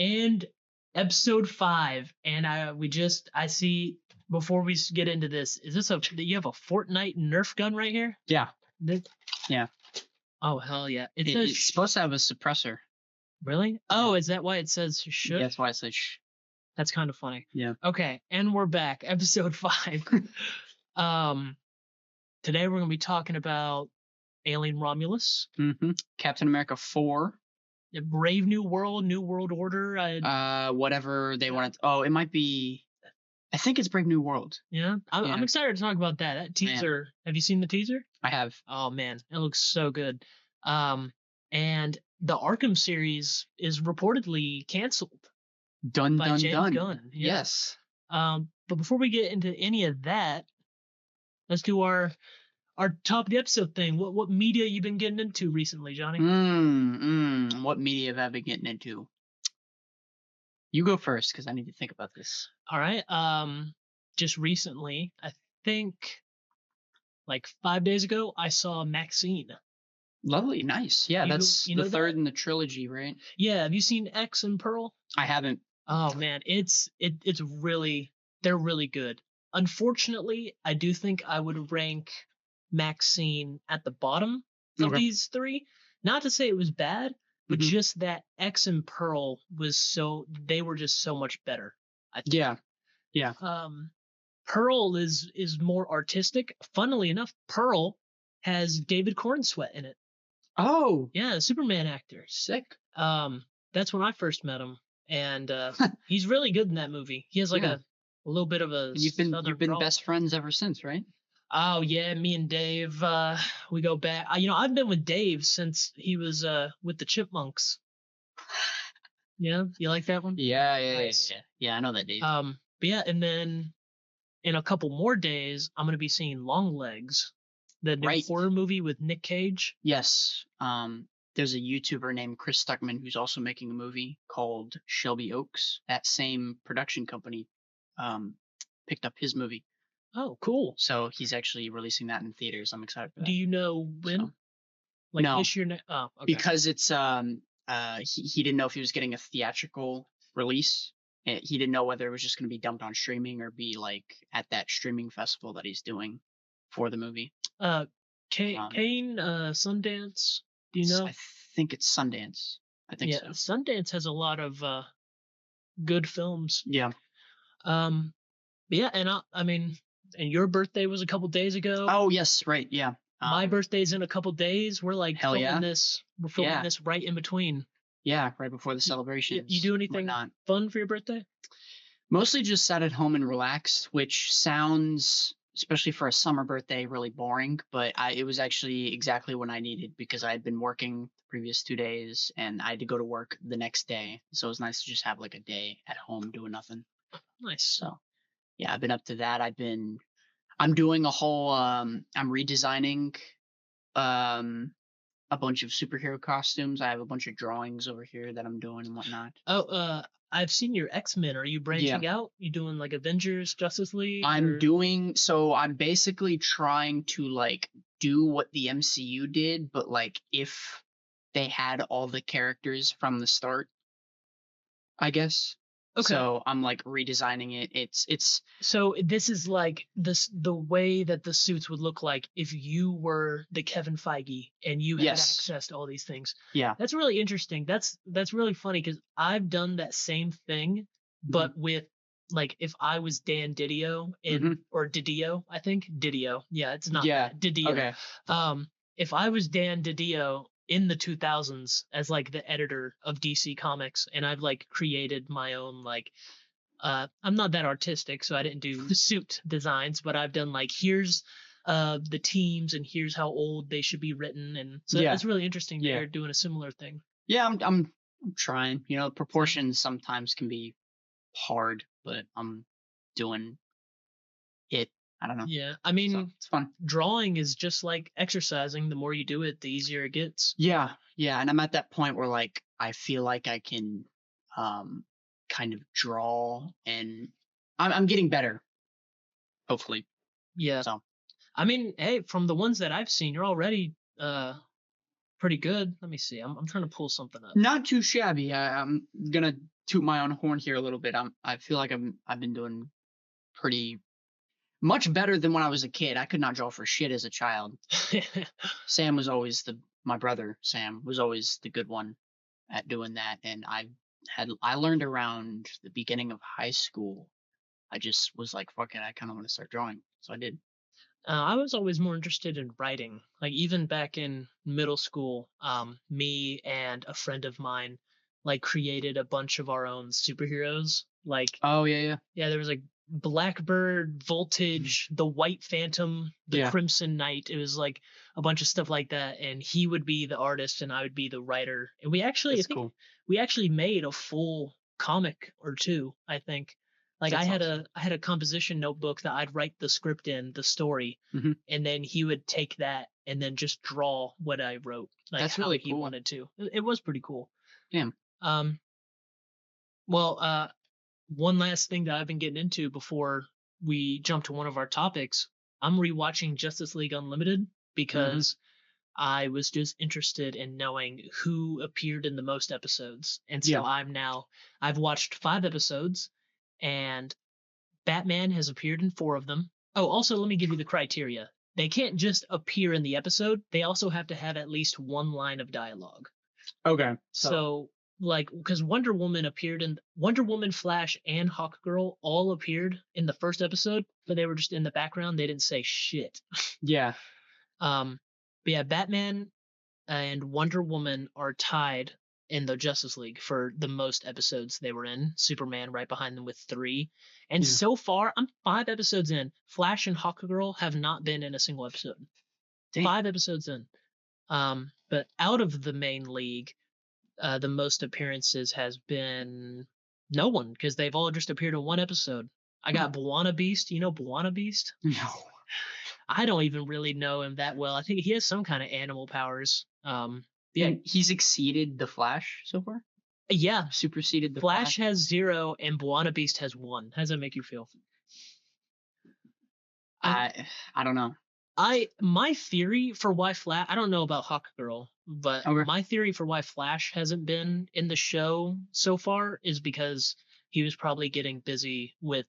and episode 5. And I see, before we get into this, is this you have a Fortnite Nerf gun right here? Yeah. Yeah. Oh, hell yeah. It's supposed to have a suppressor. Really? Oh, is that why it says should? Yeah, that's why it says shh. That's kind of funny. Yeah. Okay, and we're back. Episode 5. Today we're going to be talking about Alien Romulus. Mm-hmm. Captain America 4. Brave New World, New World Order. Whatever they want. Oh, it might be. I think it's Brave New World. Yeah, I'm excited to talk about that. That teaser. Man. Have you seen the teaser? I have. Oh man, it looks so good. And the Arkham series is reportedly canceled. Done. Gunn. Yeah. Yes. But before we get into any of that, let's do our top of the episode thing. What media you been getting into recently, Johnny? What media have I been getting into? You go first, because I need to think about this. All right. Just recently, I think like 5 days ago, I saw Maxine. Lovely, nice. Yeah, that's the third in the trilogy, right? Yeah. Have you seen X and Pearl? I haven't. Oh man, they're really good. Unfortunately, I do think I would rank Maxine at the bottom of these 3. Not to say it was bad, but just that X and Pearl they were just so much better. I think. Yeah. Pearl is more artistic. Funnily enough, Pearl has David Cornsweet in it. Oh. Yeah, the Superman actor. Sick. That's when I first met him, and he's really good in that movie. He has like a little bit of a. You've been best friends ever since, right? Oh yeah, me and Dave, we go back. I've been with Dave since he was with the Chipmunks. Yeah, you like that one? Yeah, nice. Yeah. I know that, Dave. But yeah, and then in a couple more days, I'm gonna be seeing Longlegs, the new horror movie with Nick Cage. Yes. There's a YouTuber named Chris Stuckman who's also making a movie called Shelby Oaks. That same production company picked up his movie. Oh, cool. So he's actually releasing that in theaters. I'm excited for that. Do you know when? So, like no. This year? Oh, okay. Because it's he didn't know if he was getting a theatrical release. He didn't know whether it was just going to be dumped on streaming or be like at that streaming festival that he's doing for the movie. Kane, Sundance. Do you know? I think it's Sundance. I think so. Sundance has a lot of good films. Yeah. Yeah, and and your birthday was a couple days ago. Oh yes, right. Yeah. My birthday's in a couple days. We're like filming this. We're filming this right in between. Yeah, right before the celebration. You do anything fun for your birthday? Mostly just sat at home and relaxed, which sounds, especially for a summer birthday, really boring. But it was actually exactly what I needed because I had been working the previous 2 days and I had to go to work the next day. So it was nice to just have like a day at home doing nothing. Nice. So yeah, I've been up to that. I'm doing a whole, I'm redesigning a bunch of superhero costumes. I have a bunch of drawings over here that I'm doing and whatnot. Oh, I've seen your X-Men. Are you branching out? You doing like Avengers, Justice League? I'm basically trying to like do what the MCU did, but like if they had all the characters from the start, I guess. Okay. So I'm like redesigning it. It's so this is like the way that the suits would look like if you were the Kevin Feige and you had access to all these things. Yeah. That's really interesting. That's really funny because I've done that same thing, but with like if I was Dan Didio or Didio, I think Didio. Yeah, it's not Didio. Okay. If I was Dan Didio in the 2000s as like the editor of DC Comics, and I've like created my own like I'm not that artistic, so I didn't do suit designs, but I've done like here's the teams and here's how old they should be written, and so it's really interesting that you're doing a similar thing. Yeah, I'm trying. Proportions sometimes can be hard, but I'm doing it. I don't know. Yeah, I mean, so, it's fun. Drawing is just like exercising. The more you do it, the easier it gets. Yeah, and I'm at that point where like I feel like I can kind of draw, and I'm getting better, hopefully. Yeah. So, I mean, hey, from the ones that I've seen, you're already pretty good. Let me see. I'm trying to pull something up. Not too shabby. I'm gonna toot my own horn here a little bit. I feel like I've been doing pretty much better than when I was a kid. I could not draw for shit as a child. Sam was always my brother Sam was always the good one at doing that, and I learned around the beginning of high school. I just was like, fuck it, I kind of want to start drawing, so I did. I was always more interested in writing. Like even back in middle school, me and a friend of mine like created a bunch of our own superheroes. Like Oh yeah. yeah, there was like Blackbird, Voltage, the White Phantom, the Yeah. Crimson Knight. It was like a bunch of stuff like that, and he would be the artist and I would be the writer. And we actually, That's I think cool. we actually made a full comic or two. I think, like That's I had a composition notebook that I'd write the script in, the story, Mhm. and then he would take that and then just draw what I wrote, like That's how really he cool. wanted to. It was pretty cool. Yeah. Um, well, one last thing that I've been getting into before we jump to one of our topics, I'm rewatching Justice League Unlimited because I was just interested in knowing who appeared in the most episodes. And so Yeah. I've watched 5 episodes and Batman has appeared in 4 of them. Oh, also, let me give you the criteria. They can't just appear in the episode, they also have to have at least one line of dialogue. Okay. So like because Wonder Woman, Flash, and Hawkgirl all appeared in the first episode, but they were just in the background. They didn't say shit. Yeah. But yeah, Batman and Wonder Woman are tied in the Justice League for the most episodes they were in. Superman right behind them with 3. And Yeah. so far, I'm 5 episodes in. Flash and Hawkgirl have not been in a single episode. Damn. 5 episodes in. But out of the main league, the most appearances has been no one because they've all just appeared in 1 episode. I got Buana Beast. You know Buana Beast? No. I don't even really know him that well. I think he has some kind of animal powers. Yeah, And he's exceeded the Flash so far. Yeah, Superseded the Flash has 0 and Buana Beast has 1. How does that make you feel? I don't know. My theory for why Flash, I don't know about Hawkgirl, but Okay. my theory for why Flash hasn't been in the show so far is because he was probably getting busy with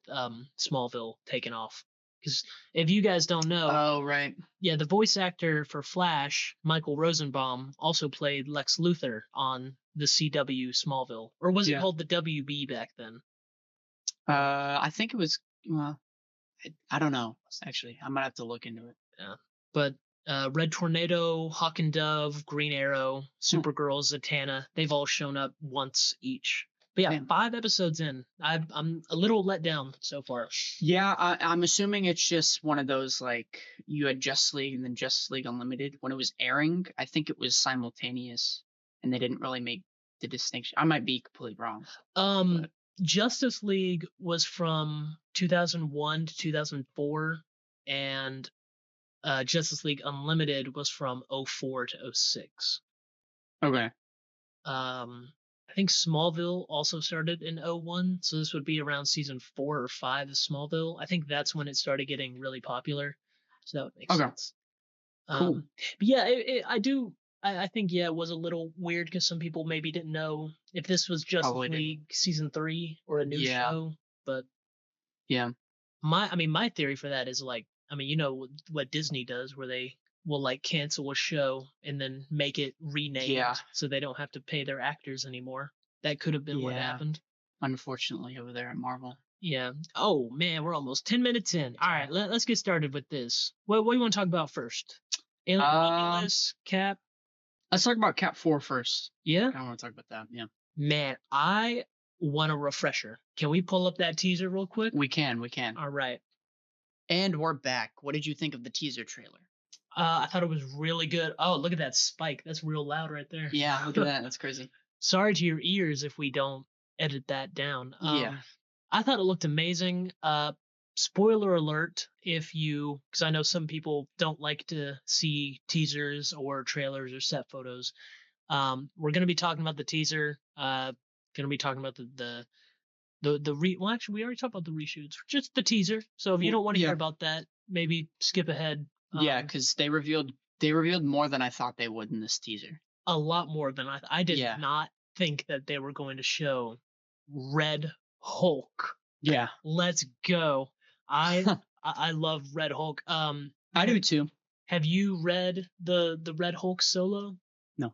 Smallville taking off. Because if you guys don't know, Oh right. yeah, the voice actor for Flash, Michael Rosenbaum, also played Lex Luthor on the CW Smallville, or was it called the WB back then? I think it was. Well, I don't know. Actually, I might have to look into it. Yeah, but Red Tornado, Hawk and Dove, Green Arrow, Supergirl, Zatanna, they've all shown up once each. But yeah, 5 episodes in, I'm a little let down so far. Yeah, I'm assuming it's just one of those like you had Justice League and then Justice League Unlimited when it was airing. I think it was simultaneous, and they didn't really make the distinction. I might be completely wrong. But Justice League was from 2001 to 2004, and Justice League Unlimited was from 04 to 06. Okay. I think Smallville also started in 01, so this would be around season 4 or 5 of Smallville. I think that's when it started getting really popular, so that would make sense. Cool. But yeah, I think it was a little weird because some people maybe didn't know if this was Justice League season 3 or a new show. But yeah, my theory for that is like, you know what Disney does, where they will like cancel a show and then make it renamed so they don't have to pay their actors anymore. That could have been what happened. Unfortunately, over there at Marvel. Yeah. Oh man, we're almost 10 minutes in. All right, let's get started with this. What do you want to talk about first? Alien Romulus, Cap. Let's talk about Cap 4 first. Yeah. I want to talk about that. Yeah. Man, I want a refresher. Can we pull up that teaser real quick? We can. All right. And we're back. What did you think of the teaser trailer? I thought it was really good. Oh, look at that spike. That's real loud right there. Yeah, look at that. That's crazy. Sorry to your ears if we don't edit that down. I thought it looked amazing. Spoiler alert because I know some people don't like to see teasers or trailers or set photos. We're going to be talking about the teaser. Going to be talking about well, actually, we already talked about the reshoots. Just the teaser. So if you don't want to hear about that, maybe skip ahead. Because they revealed more than I thought they would in this teaser. a lot more than I did Yeah. not think that they were going to show Red Hulk. Yeah. Let's go. I love Red Hulk. I do too. Have you read the Red Hulk solo? No.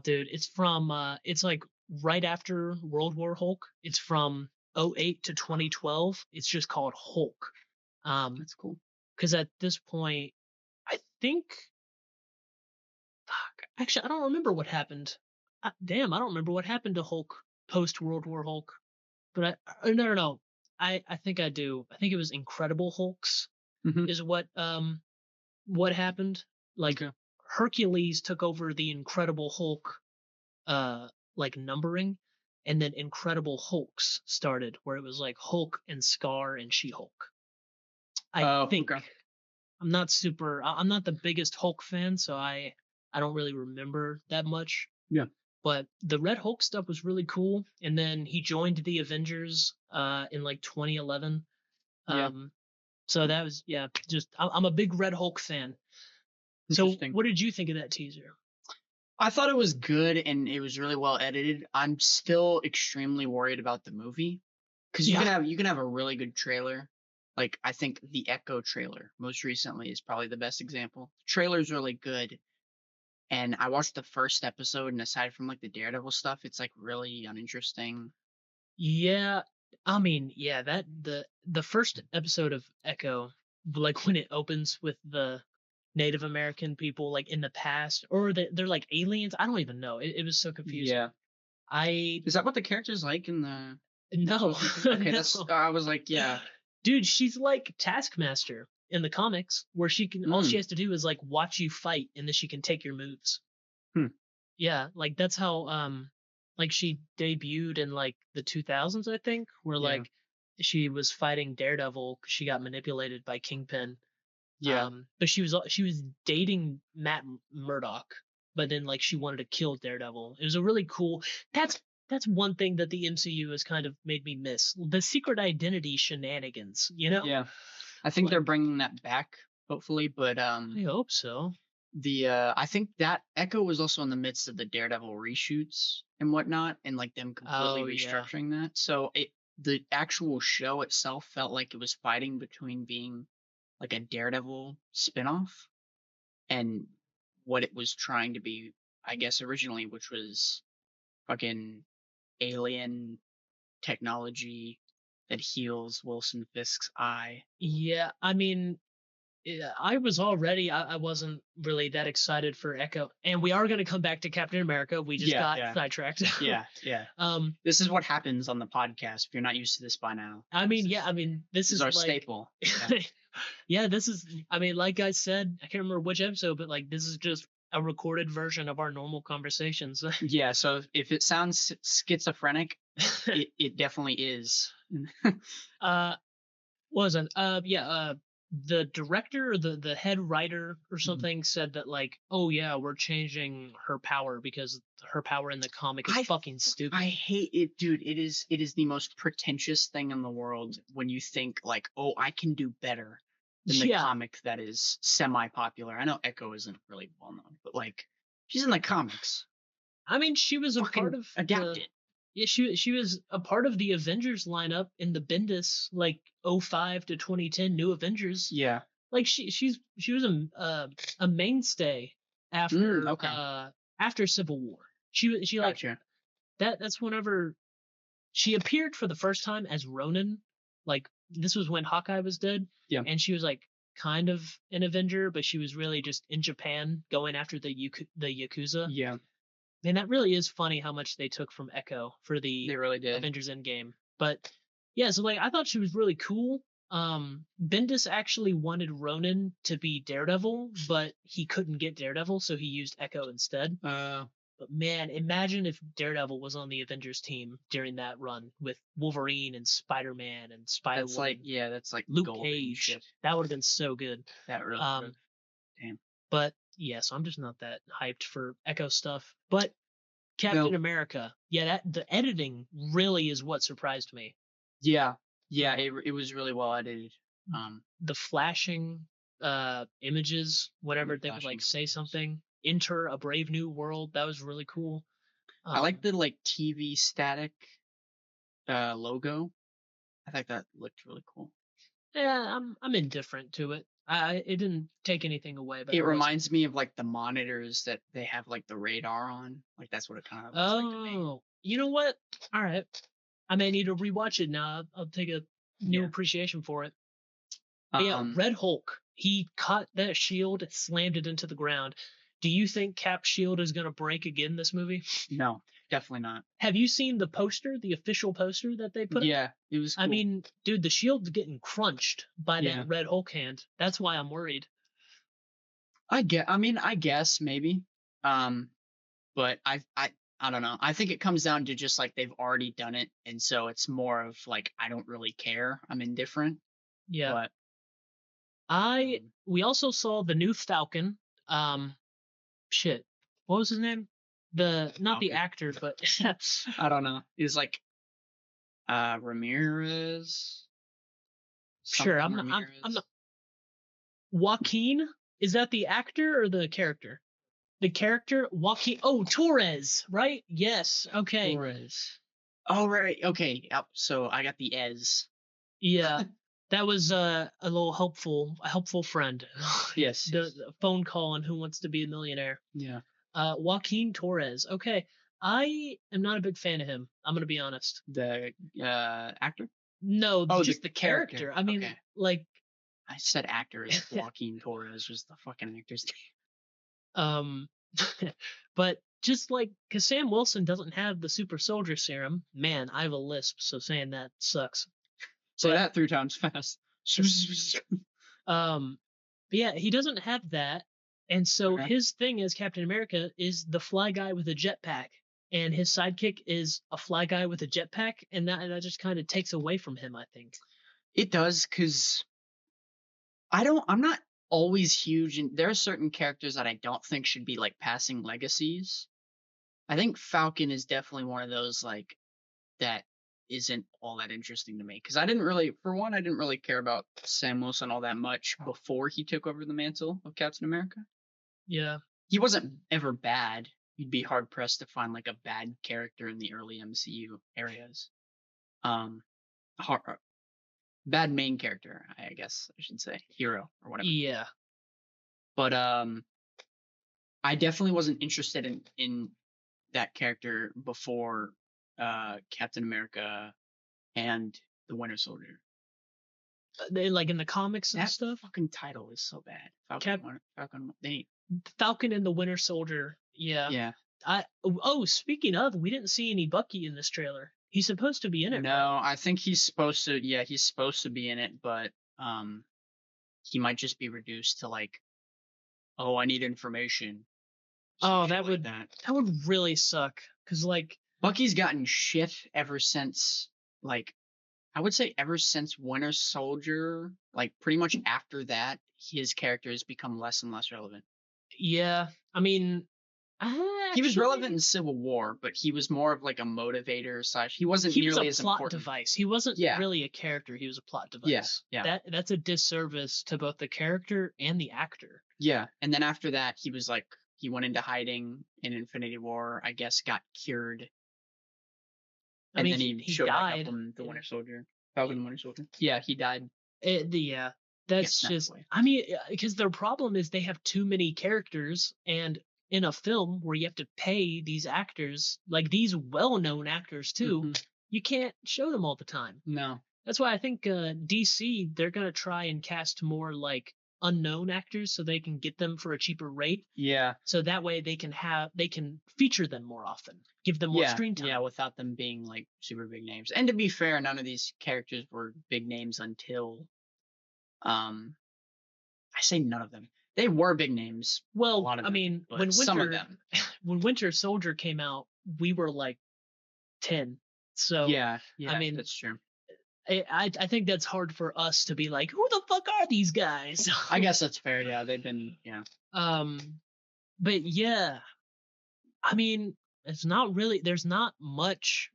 Dude, it's from it's like right after World War Hulk. It's from '08 to 2012. It's just called Hulk. That's cool. Because at this point, I think, fuck, actually, I don't remember what happened. Damn, I don't remember what happened to Hulk post World War Hulk. But no. I think I do. I think it was Incredible Hulks Hmm. is what happened. Like Okay. Hercules took over the Incredible Hulk like numbering, and then Incredible Hulks started where it was like Hulk and Scar and She-Hulk. I think. Okay. I'm not the biggest Hulk fan, so I don't really remember that much. Yeah. But the Red Hulk stuff was really cool, and then he joined the Avengers in like 2011. Yeah. So that was, yeah, just I'm a big Red Hulk fan. So Interesting. what did you think of that teaser? I thought it was good and it was really well edited. I'm still extremely worried about the movie because Yeah. you can have a really good trailer. Like I think the Echo trailer most recently is probably the best example. The trailer's really good, and I watched the first episode, and aside from like the Daredevil stuff, it's like really uninteresting. Yeah, I mean, yeah, that the first episode of Echo, like when it opens with the Native American people like in the past, or they're like aliens. I don't even know. It was so confusing. Yeah. I Is that what the character's like in the? no, Okay, that's. no. I was like, yeah. Dude, she's like Taskmaster in the comics, where she can all she Mm. has to do is like watch you fight, and then she can take your moves. Hmm. Yeah, like that's how like she debuted in like the 2000s, I think, where Yeah. like she was fighting Daredevil 'cause she got manipulated by Kingpin. Yeah. But she was dating Matt Murdock, but then like she wanted to kill Daredevil. It was a really cool. That's one thing that the MCU has kind of made me miss. The secret identity shenanigans, you know? Yeah. I think Like, they're bringing that back, hopefully, but I hope so. I think that Echo was also in the midst of the Daredevil reshoots and whatnot, and like them completely Oh yeah. restructuring that. So the actual show itself felt like it was fighting between being like a Daredevil spinoff and what it was trying to be, I guess, originally, which was fucking alien technology that heals Wilson Fisk's eye. Yeah, I mean, yeah, I was already I wasn't really that excited for Echo, and we are going to come back to Captain America. We just got sidetracked. Yeah. This is what happens on the podcast. If you're not used to this by now, I mean, yeah, I mean, this is our like, staple. Yeah. Yeah, this is. I mean, like I said, I can't remember which episode, but like this is just a recorded version of our normal conversations. Yeah. So if it sounds schizophrenic, it definitely is. uh, what was it? Yeah. The director or the head writer or something said that like, oh yeah, we're changing her power because her power in the comic is fucking stupid. I hate it, dude. It is the most pretentious thing in the world when you think like, oh, I can do better than the comic that is semi-popular. I know Echo isn't really well known, but like, she's in the comics. I mean, she was a Fucking part of adapt it. Yeah, she was a part of the Avengers lineup in the Bendis like '05 to 2010 New Avengers. Yeah. Like she was a mainstay after after Civil War. She like Gotcha. that's whenever she appeared for the first time as Ronin. Like this was when Hawkeye was dead. Yeah. And she was like kind of an Avenger, but she was really just in Japan going after the Yakuza. Yeah. And that really is funny how much they took from Echo for the They really did. Avengers Endgame. But yeah, so like I thought she was really cool. Bendis actually wanted Ronin to be Daredevil, but he couldn't get Daredevil, so he used Echo instead. But man, imagine if Daredevil was on the Avengers team during that run with Wolverine and Spider-Man and Spider-Woman. That's like Luke Cage. Shit. That would have been so good. That really would. Damn. But yeah, so I'm just not that hyped for Echo stuff. But Captain America, yeah, the editing really is what surprised me. Yeah, it was really well edited. The flashing images, whenever they would like say something, Enter a Brave New World. That was really cool. I like the like TV static logo. I think that looked really cool. Yeah, I'm indifferent to it. It didn't take anything away, but It reminds me of like the monitors that they have like the radar on. Like that's what it kind of looks like to me. Oh, you know what? All right, I may need to rewatch it now. I'll take a new appreciation for it. But yeah, Red Hulk. He caught that shield, slammed it into the ground. Do you think Cap's shield is gonna break again this movie? No, definitely not. Have you seen the poster, the official poster that they put? Yeah, it was cool. I mean, dude, the shield's getting crunched by that Red Hulk hand. That's why I'm worried. I guess maybe. But I don't know. I think it comes down to just like they've already done it, and so it's more of like I don't really care. I'm indifferent. Yeah. But we also saw the new Falcon. Shit. What was his name? Not the actor, but I don't know. He's like Ramirez. Sure, I'm not. Joaquin? Is that the actor or the character? The character Joaquin. Oh, Torres, right? Yes. Okay. Torres. Oh right. Okay. Yep. So I got the Ez. Yeah. That was a little helpful friend. Yes. The phone call on Who Wants to Be a Millionaire. Yeah. Joaquin Torres. Okay. I am not a big fan of him. I'm gonna be honest. The actor? No, just the character. I mean, like I said actor. Joaquin Torres was the fucking actor's name. But just like, because Sam Wilson doesn't have the super soldier serum. Man, I have a lisp, so saying that sucks. Say that 3 times fast. But yeah, he doesn't have that, and so his thing as Captain America is the fly guy with a jetpack, and his sidekick is a fly guy with a jetpack, and that just kind of takes away from him, I think. It does, because I'm not always huge, and there are certain characters that I don't think should be like passing legacies. I think Falcon is definitely one of those like that isn't all that interesting to me, because I didn't really care about Sam Wilson all that much before he took over the mantle of Captain America. Yeah, he wasn't ever bad. You'd be hard pressed to find like a bad character in the early MCU areas. Bad main character, I guess I should say, hero or whatever. Yeah. But I definitely wasn't interested in that character before Captain America and the Winter Soldier. They like in the comics and stuff. Fucking title is so bad. Falcon and the Winter Soldier. Yeah. Yeah. Speaking of, we didn't see any Bucky in this trailer. He's supposed to be in it. No, right? I think he's supposed to. Yeah, he's supposed to be in it, but he might just be reduced to like, oh, I need information. Oh, that would really suck. Cause like Bucky's gotten shit ever since, like, I would say ever since Winter Soldier. Like pretty much after that, his character has become less and less relevant. Yeah, I mean. He was relevant in Civil War, but he was more of like a motivator / he wasn't nearly as important. He was a plot device. He wasn't really a character. He was a plot device. Yeah. That's a disservice to both the character and the actor. Yeah, and then after that, he was like, he went into hiding in Infinity War. I guess got cured. And then he showed died. Back up in the Winter Soldier. Falcon and Winter Soldier. Yeah, he died. That's just. I mean, because their problem is they have too many characters, and in a film where you have to pay these actors, like these well-known actors too, you can't show them all the time. No. That's why I think DC, they're going to try and cast more like unknown actors so they can get them for a cheaper rate. Yeah. So that way they can feature them more often, give them more screen time. Yeah, without them being like super big names. And to be fair, none of these characters were big names until I say none of them. They were big names. Well, I mean, when Winter Soldier came out, we were like 10. So yeah, I mean, that's true. I think that's hard for us to be like, who the fuck are these guys? I guess that's fair. Yeah, they've been but yeah, I mean, there's not much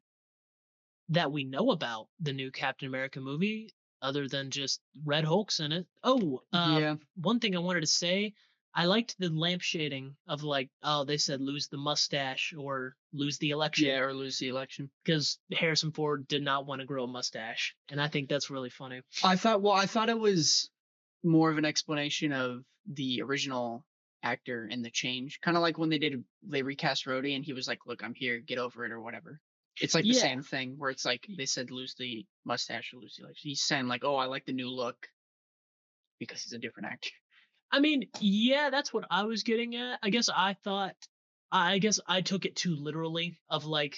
that we know about the new Captain America movie other than just Red Hulk's in it. One thing I wanted to say, I liked the lamp shading of like, oh, they said lose the mustache or lose the election. Yeah, or lose the election. Because Harrison Ford did not want to grow a mustache, and I think that's really funny. I thought it was more of an explanation of the original actor and the change, kind of like when they recast Rhodey and he was like, "Look, I'm here, get over it," or whatever. It's like the same thing where it's like they said lose the mustache or lose the election. He's saying like, "Oh, I like the new look," because he's a different actor. I mean, yeah, that's what I was getting at. I guess I took it too literally of like,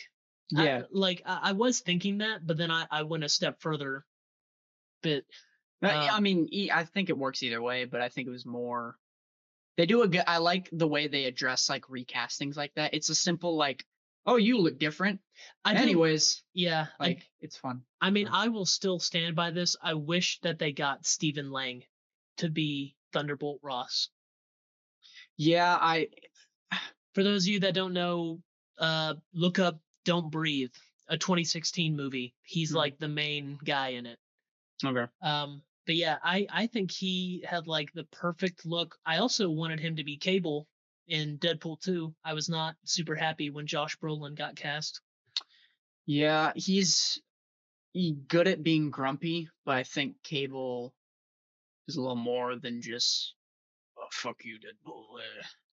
Yeah. I was thinking that, but then I went a step further. But I mean, I think it works either way, but I think it was more. They do a good. I like the way they address like recastings like that. It's a simple like, oh, you look different. Anyways, yeah, like it's fun. I mean, I will still stand by this. I wish that they got Stephen Lang to be Thunderbolt Ross. Yeah, For those of you that don't know, look up Don't Breathe, a 2016 movie. He's like the main guy in it. Okay. But yeah, I think he had like the perfect look. I also wanted him to be Cable in Deadpool 2. I was not super happy when Josh Brolin got cast. Yeah, he's good at being grumpy, but I think Cable is a little more than just, oh, fuck you, Deadpool.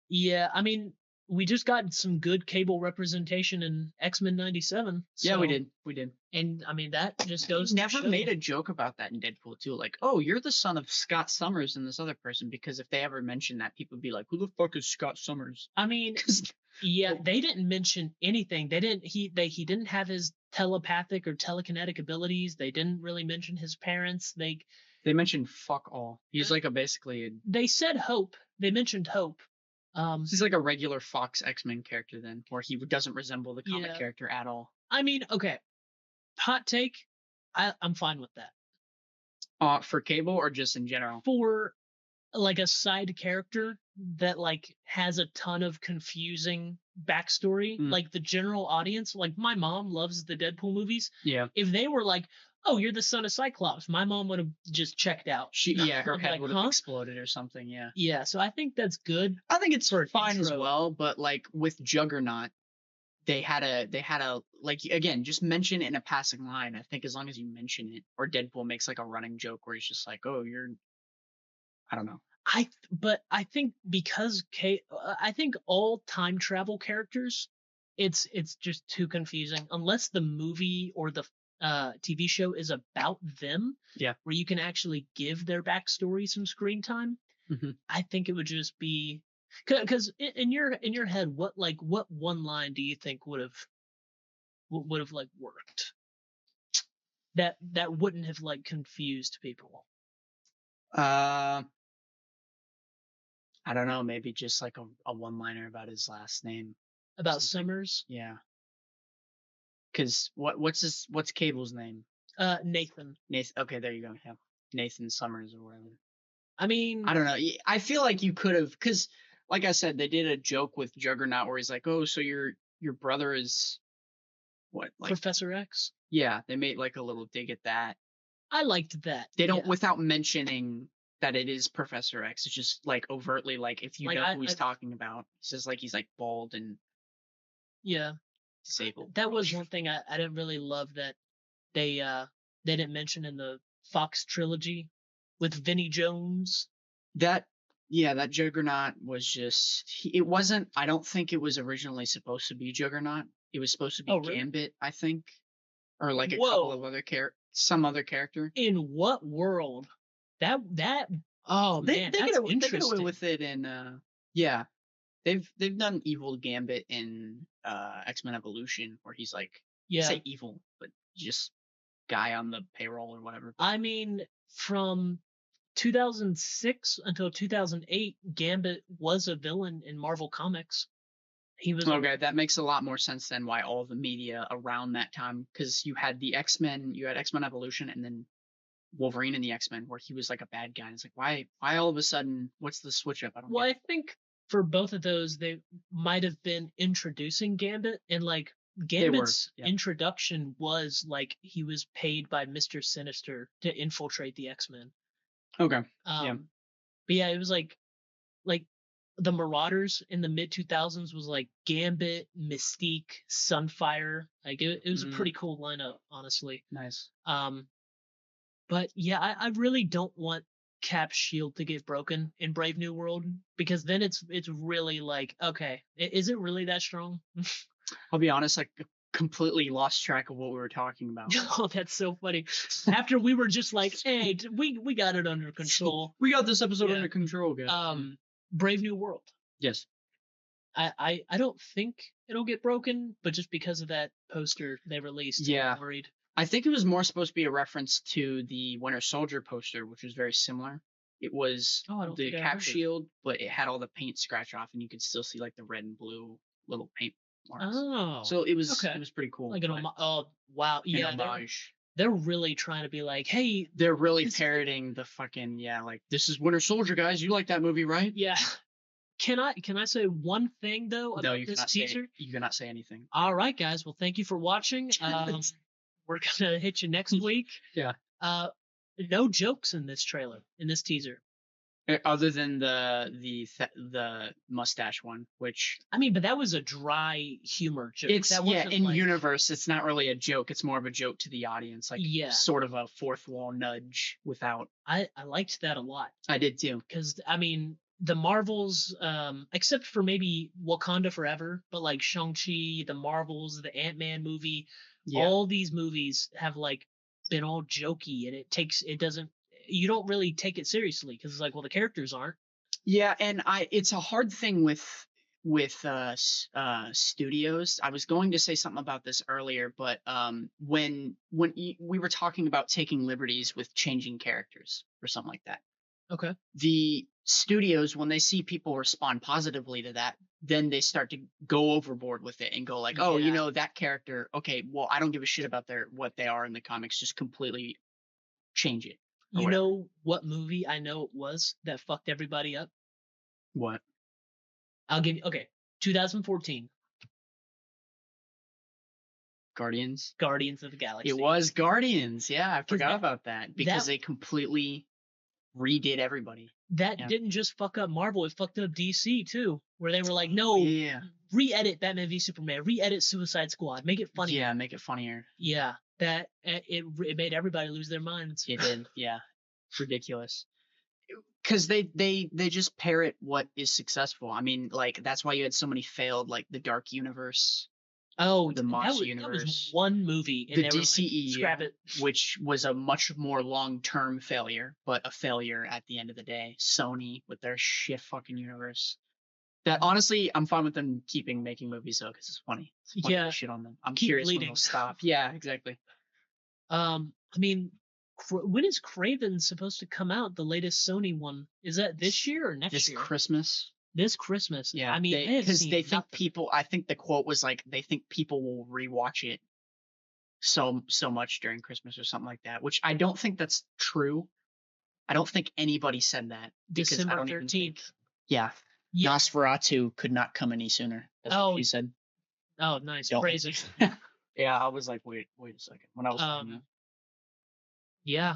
Yeah, I mean, we just got some good Cable representation in X-Men 97. So, yeah, we did. And I mean, that just goes. He never made a joke about that in Deadpool 2. Like, oh, you're the son of Scott Summers and this other person, because if they ever mention that, people would be like, who the fuck is Scott Summers? I mean, yeah, they didn't mention anything. They didn't. He didn't have his telepathic or telekinetic abilities. They didn't really mention his parents. They mentioned fuck all. He's like basically. They said Hope. They mentioned Hope. He's like a regular Fox X-Men character then, where he doesn't resemble the comic character at all. I mean, okay, hot take. I'm fine with that. For Cable or just in general? For like a side character that like has a ton of confusing backstory, like the general audience, like my mom loves the Deadpool movies. Yeah. If they were like, oh, you're the son of Cyclops, my mom would have just checked out. Her head would have exploded or something. Yeah. Yeah. So I think that's good. I think it's fine as well, but like with Juggernaut, they had a like, again, just mention it in a passing line. I think as long as you mention it, or Deadpool makes like a running joke where he's just like, oh, I don't know. But I think because I think all time travel characters, it's just too confusing unless the movie or the TV show is about them. Yeah. Where you can actually give their backstory some screen time. Mm-hmm. I think it would just be because in your head, what one line do you think would have like worked? That wouldn't have like confused people. I don't know, maybe just like a one-liner about his last name. About Summers? Yeah. Because what's Cable's name? Nathan. Okay, there you go. Yeah. Nathan Summers or whatever. I mean, I don't know. I feel like you could have, because like I said, they did a joke with Juggernaut where he's like, oh, so your brother is what? Like Professor X? Yeah, they made like a little dig at that. I liked that. They don't, without mentioning that it is Professor X. It's just like overtly, like if you like, know who he's talking about, he says like he's like bald and disabled. That was one thing I didn't really love that they didn't mention in the Fox trilogy with Vinnie Jones. That Juggernaut was just, it wasn't, I don't think it was originally supposed to be Juggernaut. It was supposed to be Gambit, I think, or like a couple of other some other character. In what world? That oh man, that's interesting. They get away with it in they've done evil Gambit in X-Men Evolution, where he's like, say evil, but just guy on the payroll or whatever. I mean, from 2006 until 2008, Gambit was a villain in Marvel Comics. He was okay. That makes a lot more sense than why all the media around that time, because you had the X-Men, you had X-Men Evolution, and then Wolverine and the X-Men, where he was like a bad guy. It's like, why all of a sudden? What's the switch up? I think for both of those, they might have been introducing Gambit, and like Gambit's introduction was like he was paid by Mr. Sinister to infiltrate the X-Men. Okay. But yeah, it was like the Marauders in the mid 2000s was like Gambit, Mystique, Sunfire. Like it was a pretty cool lineup, honestly. Nice. But yeah, I really don't want Cap's shield to get broken in Brave New World, because then it's really like, okay, is it really that strong? I'll be honest, I completely lost track of what we were talking about. Oh, that's so funny. After we were just like, hey, we got it under control. We got this episode under control, guys. Brave New World. Yes. I don't think it'll get broken, but just because of that poster they released, yeah, I'm worried. I think it was more supposed to be a reference to the Winter Soldier poster, which was very similar. It was the Cap shield, but it had all the paint scratch off, and you could still see like the red and blue little paint marks. Oh, so it was pretty cool. Like oh wow, yeah, they're really trying to be like, hey, they're really parroting the fucking like, this is Winter Soldier, guys. You like that movie, right? Yeah. Can I say one thing though about this teaser? You cannot say anything. All right, guys. Well, thank you for watching. We're gonna hit you next week. Yeah. No jokes in this trailer, in this teaser, other than the mustache one, which I mean, but that was a dry humor joke. It's in universe, it's not really a joke. It's more of a joke to the audience, like sort of a fourth wall nudge. Without, I liked that a lot. I did too, because I mean, the Marvels, except for maybe Wakanda Forever, but like Shang-Chi, the Marvels, the Ant-Man movie, all these movies have like been all jokey, and you don't really take it seriously because it's like, well, the characters aren't. Yeah, and it's a hard thing with studios. I was going to say something about this earlier, but when we were talking about taking liberties with changing characters or something like that. Okay. The studios, when they see people respond positively to that, then they start to go overboard with it and go like, oh, that character, okay, well, I don't give a shit about what they are in the comics, just completely change it. You know what movie I know it was that fucked everybody up? What? I'll give you, 2014. Guardians of the Galaxy. It was Guardians. Yeah, I forgot about that because they completely redid everybody. That didn't just fuck up Marvel, it fucked up DC too, where they were like, no, re-edit Batman v Superman, re-edit Suicide Squad, make it funnier. Yeah, make it funnier. Yeah, that it made everybody lose their minds. It did. Yeah, ridiculous. Because they just parrot what is successful. I mean, like, that's why you had so many failed, like the Dark Universe. Oh, the Moss Universe. That was one movie. And the DCE, scrap it. Which was a much more long-term failure, but a failure at the end of the day. Sony with their shit fucking universe. That honestly, I'm fine with them making movies though, because it's funny. It's funny to shit on them. I'm curious when they'll stop. Yeah, exactly. I mean, when is Craven supposed to come out? The latest Sony one, is that this year or next year? This Christmas. Yeah, I mean, because they think people. I think the quote was like, they think people will rewatch it so much during Christmas or something like that. Which I don't think that's true. I don't think anybody said that. December 13th. Yeah. Nosferatu could not come any sooner. That's what he said. Oh, nice. Crazy. Yeah, I was like, wait a second. When I was saying that. Yeah.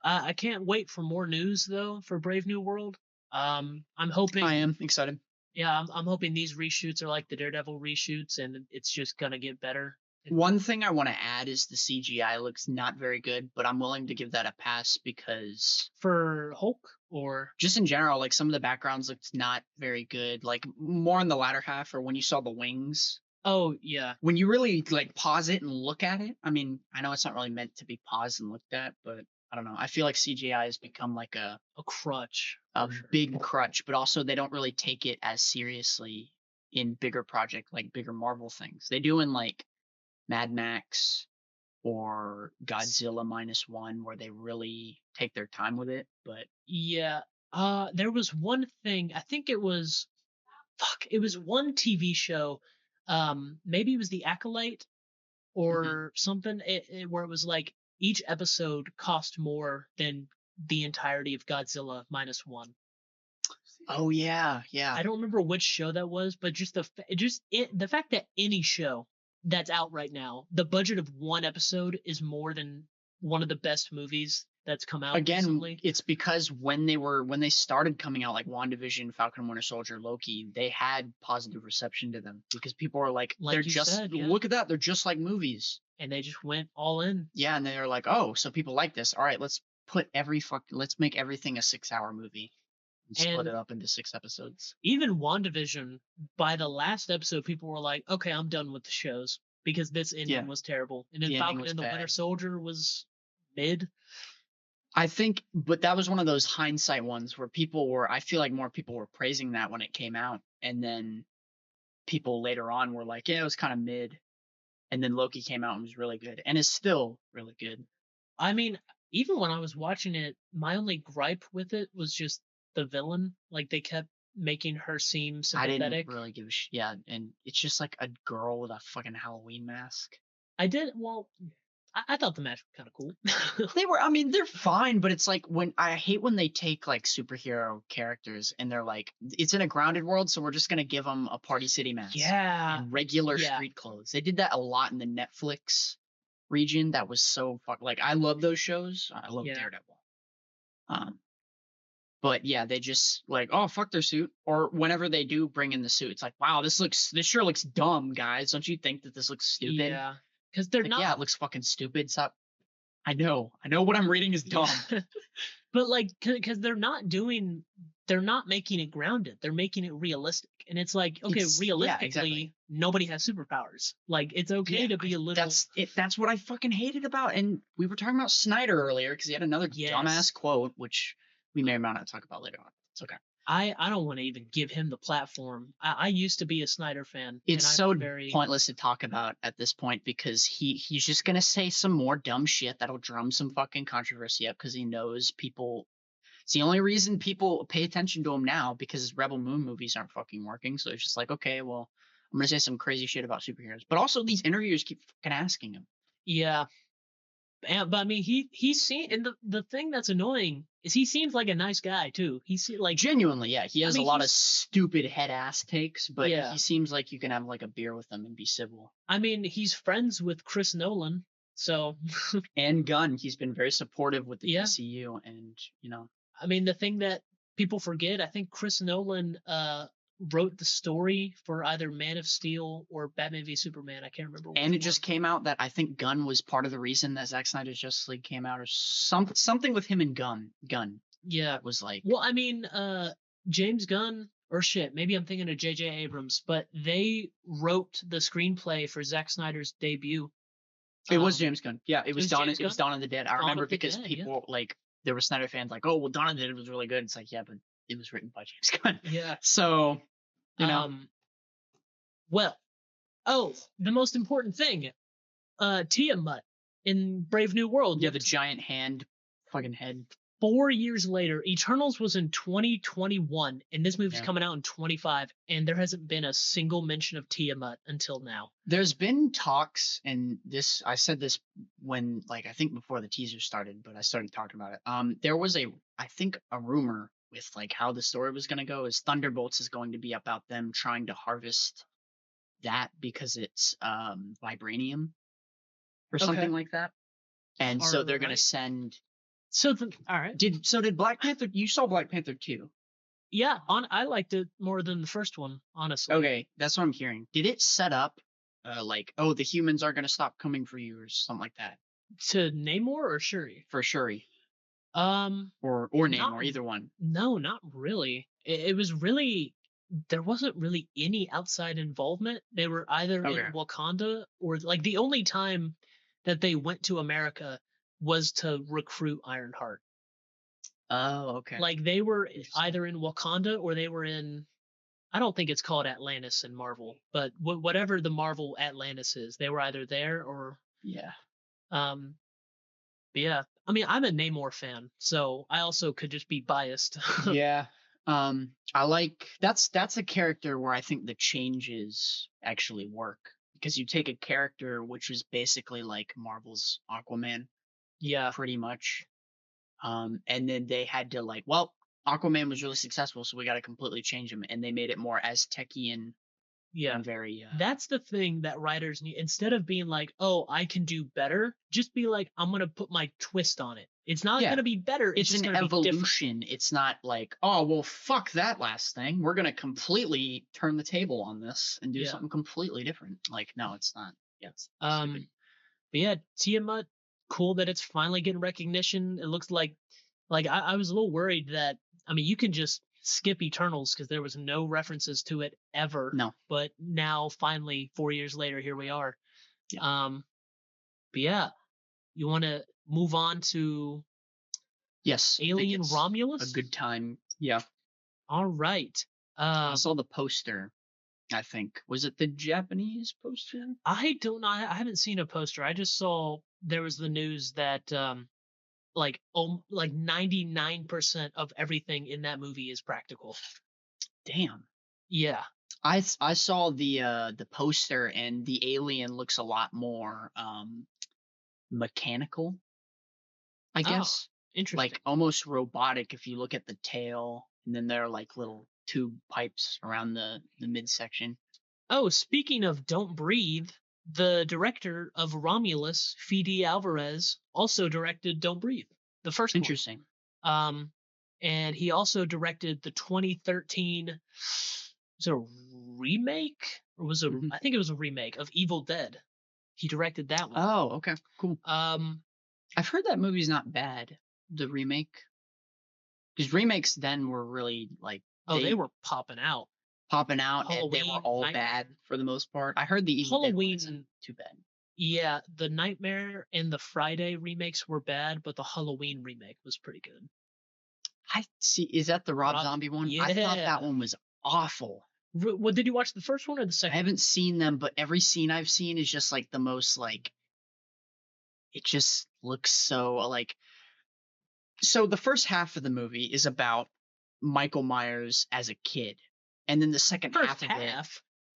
I can't wait for more news though for Brave New World. I'm hoping. I am excited. Yeah, I'm hoping these reshoots are like the Daredevil reshoots, and it's just gonna get better. One thing I want to add is the CGI looks not very good, but I'm willing to give that a pass because for Hulk or just in general, like some of the backgrounds looked not very good. Like more in the latter half, or when you saw the wings. Oh yeah. When you really like pause it and look at it. I mean, I know it's not really meant to be paused and looked at, but I don't know. I feel like CGI has become like a crutch, big crutch, but also they don't really take it as seriously in bigger project, like bigger Marvel things. They do in like Mad Max or Godzilla -1, where they really take their time with it. But yeah, there was one thing. I think it was one TV show. Maybe it was The Acolyte or something. Where it was like, each episode cost more than the entirety of Godzilla -1. Oh yeah. I don't remember which show that was, but just the fact that any show that's out right now, the budget of one episode is more than one of the best movies that's come out Again, recently. it's because when they started coming out, like WandaVision, Falcon and Winter Soldier, Loki, they had positive reception to them because people were like, they're Like you just said, yeah. look at that, they're just like movies. And they just went all in. Yeah, and they're like, oh, so people like this. All right, let's make everything a 6-hour movie and split And it up into 6 episodes. even WandaVision, by the last episode, people were like, okay, I'm done with the shows because this ending was terrible. And then The ending Falcon was and the Winter bad. Soldier was mid. I think, but that was one of those hindsight ones where I feel like more people were praising that when it came out. And then people later on were like, yeah, it was kind of mid. And then Loki came out and was really good and is still really good. I mean, even when I was watching it, my only gripe with it was just the villain. Like they kept making her seem I sympathetic. didn't really give a shit. Yeah, and it's just like a girl with a fucking Halloween mask. I did well. I thought the match was kind of cool. I mean, they're fine, but it's like I hate when they take like superhero characters and they're like, it's in a grounded world, so we're just gonna give them a Party City mask. Yeah. And regular Yeah. street clothes. They did that a lot in the Netflix region. That was so like I love those shows. I love Daredevil. But yeah, they just like, oh fuck their suit. Or whenever they do bring in the suit, it's like, wow, this sure looks dumb, guys. Don't you think that this looks stupid? Yeah. Because they're like, not. Yeah, it looks fucking stupid. Stop. I know what I'm reading is dumb. But like, because they're not making it grounded. They're making it realistic. And it's like, okay, realistically, exactly. Nobody has superpowers. Like, it's okay to be a little. That's what I fucking hated about. And we were talking about Snyder earlier because he had another dumbass quote, which we may or may not talk about later on. It's okay. I don't want to even give him the platform. I used to be a Snyder fan. It's so pointless to talk about at this point because he's just gonna say some more dumb shit that'll drum some fucking controversy up because he knows people. It's the only reason people pay attention to him now because his Rebel Moon movies aren't fucking working. So it's just like, okay, well, I'm gonna say some crazy shit about superheroes. But also these interviewers keep fucking asking him. Yeah. But I mean, he's seen, and the thing that's annoying is he seems like a nice guy too. He's like genuinely, yeah. He has a lot of stupid head ass takes, but he seems like you can have like a beer with him and be civil. I mean, he's friends with Chris Nolan, so and Gunn. He's been very supportive with the DCU, and I mean, the thing that people forget, I think Chris Nolan wrote the story for either Man of Steel or Batman v Superman. I can't remember. And it just came out that I think Gunn was part of the reason that Zack Snyder's Justice League came out, or something with him and Gunn. Yeah, was like. Well, I mean, James Gunn, or shit, maybe I'm thinking of J.J. Abrams, but they wrote the screenplay for Zack Snyder's debut. It was James Gunn. Yeah, it was Dawn. It was Dawn of the Dead. I remember because people like there were Snyder fans like, oh well, Dawn of the Dead was really good. It's like, yeah, but it was written by James Gunn. Yeah. So, well, the most important thing, Tiamat in Brave New World. Yeah, the giant fucking head. 4 years later, Eternals was in 2021, and this movie's coming out in 25, and there hasn't been a single mention of Tiamat until now. There's been talks, and I said this when, I think before the teaser started, but I started talking about it. There was a rumor with, how the story was going to go is Thunderbolts is going to be about them trying to harvest that because it's vibranium or something like that. And so they're going to send... all right. Did Black Panther? You saw Black Panther 2. Yeah, I liked it more than the first one, honestly. Okay, that's what I'm hearing. Did it set up, the humans are gonna stop coming for you or something like that? To Namor or Shuri? For Shuri. Or Namor, either one. No, not really. It was really, there wasn't really any outside involvement. They were either in Wakanda or the only time that they went to America was to recruit Ironheart. Oh, okay. They were either in Wakanda or they were in, I don't think it's called Atlantis in Marvel, but whatever the Marvel Atlantis is, they were either there or... Yeah. Yeah. I mean, I'm a Namor fan, so I also could just be biased. Yeah. That's a character where I think the changes actually work. Because you take a character which was basically like Marvel's Aquaman. Yeah. Pretty much. And then they had to Aquaman was really successful, so we got to completely change him. And they made it more Aztecian. Yeah. And very... That's the thing that writers need. Instead of being like, oh, I can do better, just be like, I'm going to put my twist on it. It's not Yeah. going to be better. It's It's just an going to be different. evolution. It's not like, oh, well, fuck that last thing. We're going to completely turn the table on this and do Yeah. something completely different. Like, no, it's not. Yeah, it's stupid. But yeah, Tiamat, cool that it's finally getting recognition. It looks like I was a little worried that, I mean, you can just skip Eternals because there was no references to it ever. No. But now finally 4 years later, here we are. Yeah. But yeah, you want to move on to Yes. I think Alien it's Romulus? a good time. Yeah. All right. I saw the poster. I think was it the Japanese poster? I don't know. I haven't seen a poster. I just saw there was the news that like 99% of everything in that movie is practical. Damn. Yeah. I saw the poster, and the alien looks a lot more mechanical, I Oh, guess. interesting. Like almost robotic if you look at the tail, and then there are like little tube pipes around the midsection. Oh, speaking of Don't Breathe, the director of Romulus, Fede Alvarez, also directed Don't Breathe, the first one. Interesting. And he also directed the 2013, was it a remake? Or was it, I think it was a remake of Evil Dead. He directed that one. Oh, okay, cool. I've heard that movie's not bad, the remake. Because remakes then were really like they were popping out. And they were all bad for the most part. I heard the Evil Dead one isn't too bad. Yeah, the Nightmare and the Friday remakes were bad, but the Halloween remake was pretty good. I see. Is that the Rob Zombie one? Yeah. I thought that one was awful. What did you watch, the first one or the second? I haven't seen them, but every scene I've seen is just like the most like. It just looks so like. So the first half of the movie is about Michael Myers as a kid, and then the second half of it,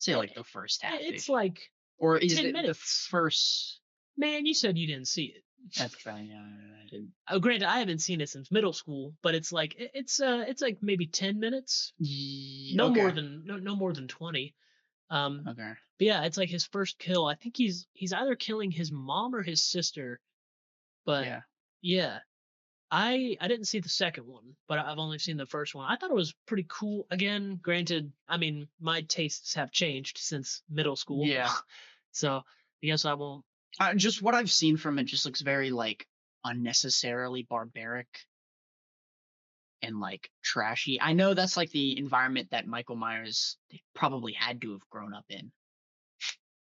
say like the first half. It's like, or is 10 it minutes. The first? Man, you said you didn't see it. That's fine. Yeah, I didn't. Oh, granted, I haven't seen it since middle school, but it's like it's like maybe 10 minutes. No more than 20. Okay. But yeah, it's like his first kill. I think he's either killing his mom or his sister. But yeah. I didn't see the second one, but I've only seen the first one. I thought it was pretty cool. Again, granted, I mean, my tastes have changed since middle school. Yeah. So I guess I won't. Just what I've seen from it just looks very like unnecessarily barbaric and like trashy. I know that's like the environment that Michael Myers probably had to have grown up in,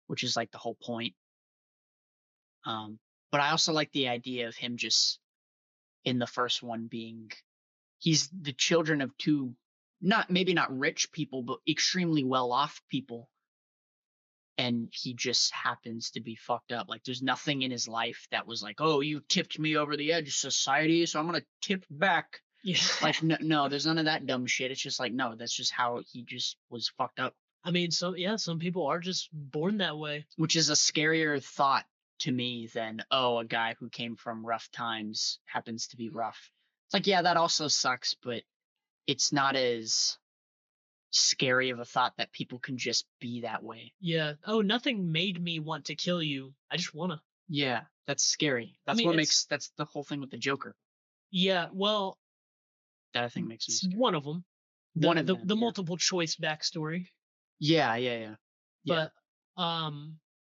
which is like the whole point. But I also like the idea of him just in the first one being, he's the children of two, maybe not rich people, but extremely well off people. And he just happens to be fucked up. Like there's nothing in his life that was like, oh, you tipped me over the edge of society, so I'm going to tip back. Yeah. Like, no, there's none of that dumb shit. It's just like, no, that's just how he just was fucked up. I mean, some people are just born that way. Which is a scarier thought to me than, oh, a guy who came from rough times happens to be rough. It's like, yeah, that also sucks, but it's not as scary of a thought that people can just be that way. Yeah. Oh, nothing made me want to kill you. I just wanna. Yeah, that's scary. That's what makes, that's the whole thing with the Joker. Yeah, well, that I think makes me scary. One of them. The multiple choice backstory. Yeah. But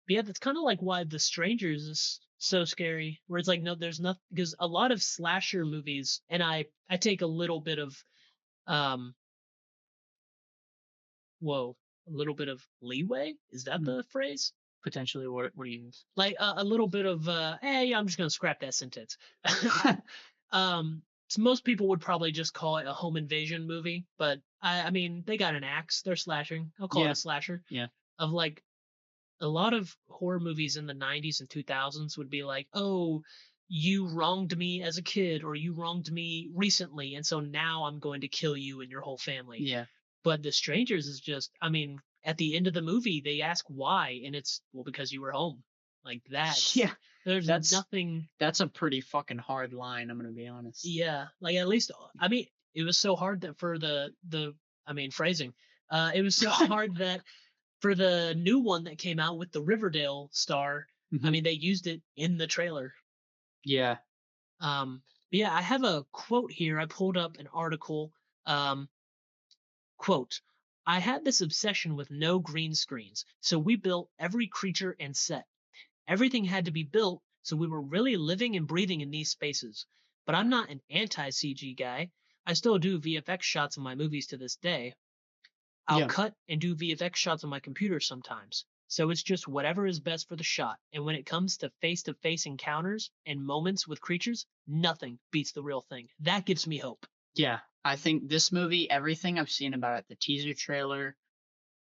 yeah, that's kind of like why The Strangers is so scary. Where it's like, no, there's nothing, because a lot of slasher movies, and I take a little bit of a little bit of leeway. Is that the phrase? Potentially. What do you use? Like a little bit of hey, I'm just gonna scrap that sentence. So most people would probably just call it a home invasion movie, but I mean, they got an axe. They're slashing. I'll call it a slasher. Yeah. Of like, a lot of horror movies in the 90s and 2000s would be like, oh, you wronged me as a kid, or you wronged me recently, and so now I'm going to kill you and your whole family. Yeah. But The Strangers is just, I mean, at the end of the movie, they ask why, and it's, well, because you were home. Like that. Yeah. There's nothing. That's a pretty fucking hard line, I'm going to be honest. Yeah. Like, at least, I mean, it was so hard that for phrasing. It was so hard that for the new one that came out with the Riverdale star, I mean, they used it in the trailer. Yeah. But yeah, I have a quote here. I pulled up an article. Um, Quote, I had this obsession with no green screens, so we built every creature and set. Everything had to be built, so we were really living and breathing in these spaces. But I'm not an anti-CG guy. I still do VFX shots in my movies to this day. I'll Yeah. cut and do VFX shots on my computer sometimes. So it's just whatever is best for the shot. And when it comes to face encounters and moments with creatures, nothing beats the real thing. That gives me hope. Yeah. I think this movie, everything I've seen about it, the teaser trailer,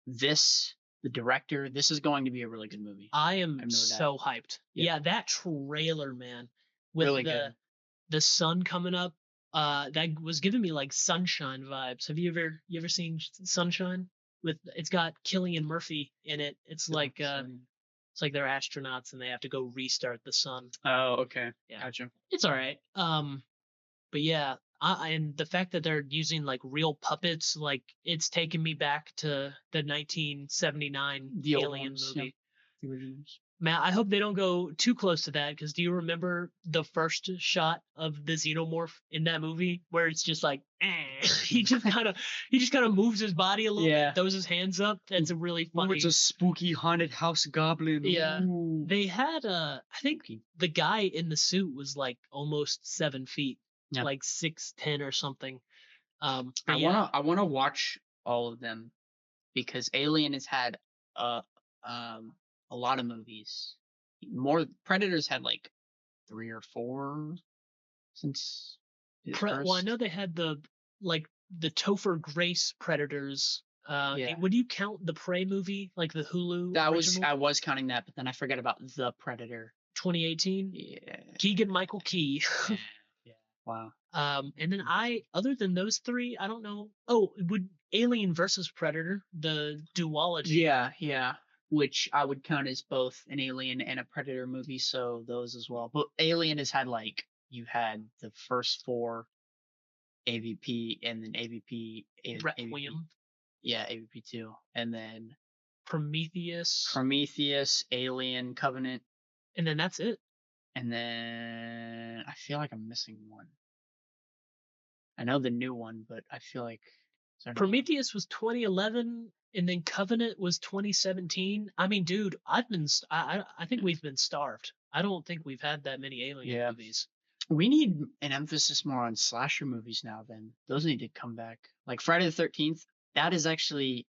the director, this is going to be a really good movie. I I am have no so doubt. hyped. Yeah. Yeah, that trailer, man, with Really good. the sun coming up, that was giving me like Sunshine vibes. Have you ever seen Sunshine? With it's got Cillian Murphy in it. It's like they're astronauts and they have to go restart the sun. Oh, okay. Yeah, Gotcha. it's all right. But yeah, and the fact that they're using like real puppets, like it's taking me back to the 1979 The old Alien ones, movie. the originals. Man, I hope they don't go too close to that, because do you remember the first shot of the xenomorph in that movie where it's just like he just kind of moves his body a little bit, throws his hands up? That's a really funny. Oh, it's a spooky haunted house goblin. Yeah. Ooh. They had I think the guy in the suit was like almost 7 feet, Yeah. like 6'10" or something. I Yeah. wanna watch all of them because Alien has had a lot of movies. More Predators had like 3 or 4 since his first. Well, I know they had the Topher Grace Predators. Yeah. Would you count the Prey movie, like the Hulu I original? was counting that, but then I forget about the Predator. 2018? Yeah. Keegan Michael Key. Yeah. Yeah. Wow. And then other than those three, I don't know. Oh, would Alien versus Predator, the duology? Yeah. Which I would count as both an Alien and a Predator movie, so those as well. But Alien has had like you had the first 4 AVP and then AVP Requiem, yeah, AVP 2, and then Prometheus, Alien, Covenant, and then that's it. and then I feel like I'm missing one. I know the new one, but I feel like Prometheus was 2011, and then Covenant was 2017. I mean, dude, I think we've been starved. I don't think we've had that many Alien movies. We need an emphasis more on slasher movies now. Then those need to come back. Like Friday the 13th, that is actually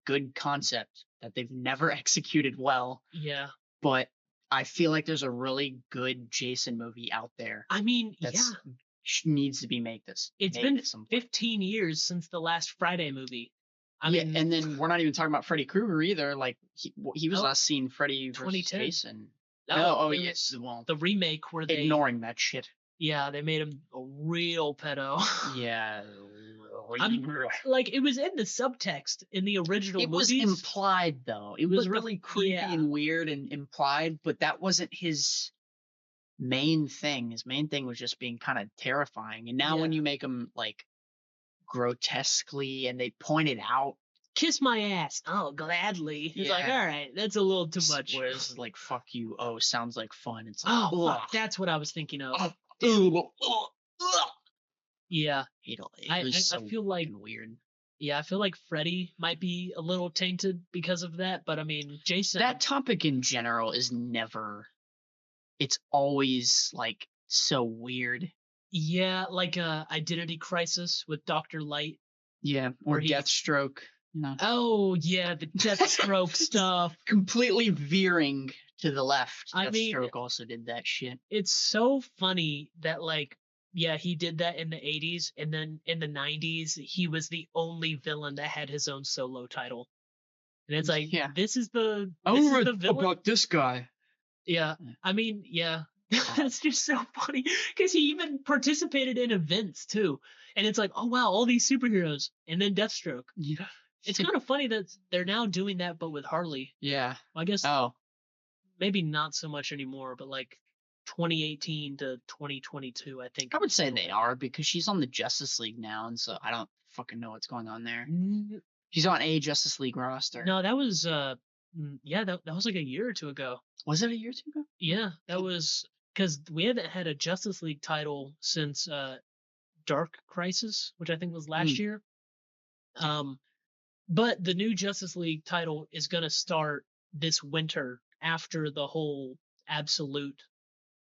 good concept that they've never executed well. Yeah. But I feel like there's a really good Jason movie out there. I mean, needs to be made this. It's been 15 years since the last Friday movie. I mean, and then we're not even talking about Freddy Krueger either. Like he was last seen Freddy versus Jason. Yes, well, the remake where they ignoring that shit. Yeah, they made him a real pedo. Yeah. Like, it was in the subtext in the original movies. It was implied, though. It was really creepy and weird and implied, but that wasn't his main thing. His main thing was just being kind of terrifying. And now when you make him, like, grotesquely and they point it out. Kiss my ass. Oh, gladly. He's like, all right, that's a little too much. Whereas, like, fuck you. Oh, sounds like fun. It's like, fuck, that's what I was thinking of. Yeah. I feel like weird. Yeah, I feel like Freddy might be a little tainted because of that, but I mean, Jason. That topic in general is never. It's always like so weird. Yeah, like Identity Crisis with Dr. Light. Yeah, or Deathstroke. Oh yeah, the Deathstroke stuff. Completely veering to the left. I mean, Deathstroke also did that shit. It's so funny that, like, yeah, he did that in the 80s, and then in the 90s, he was the only villain that had his own solo title. And it's like, this is the villain about this guy. Yeah, I mean, yeah. It's just so funny because he even participated in events too. And it's like, oh wow, all these superheroes, and then Deathstroke. Yeah. It's kind of funny that they're now doing that, but with Harley. Yeah. Well, I guess maybe not so much anymore, but like 2018 to 2022, I think. I would say they are, because she's on the Justice League now, and so I don't fucking know what's going on there. She's on a Justice League roster. No, that was that was like a year or two ago. Was it a year or two ago? Yeah, that was because we haven't had a Justice League title since Dark Crisis, which I think was last Mm, year. But the new Justice League title is going to start this winter after the whole absolute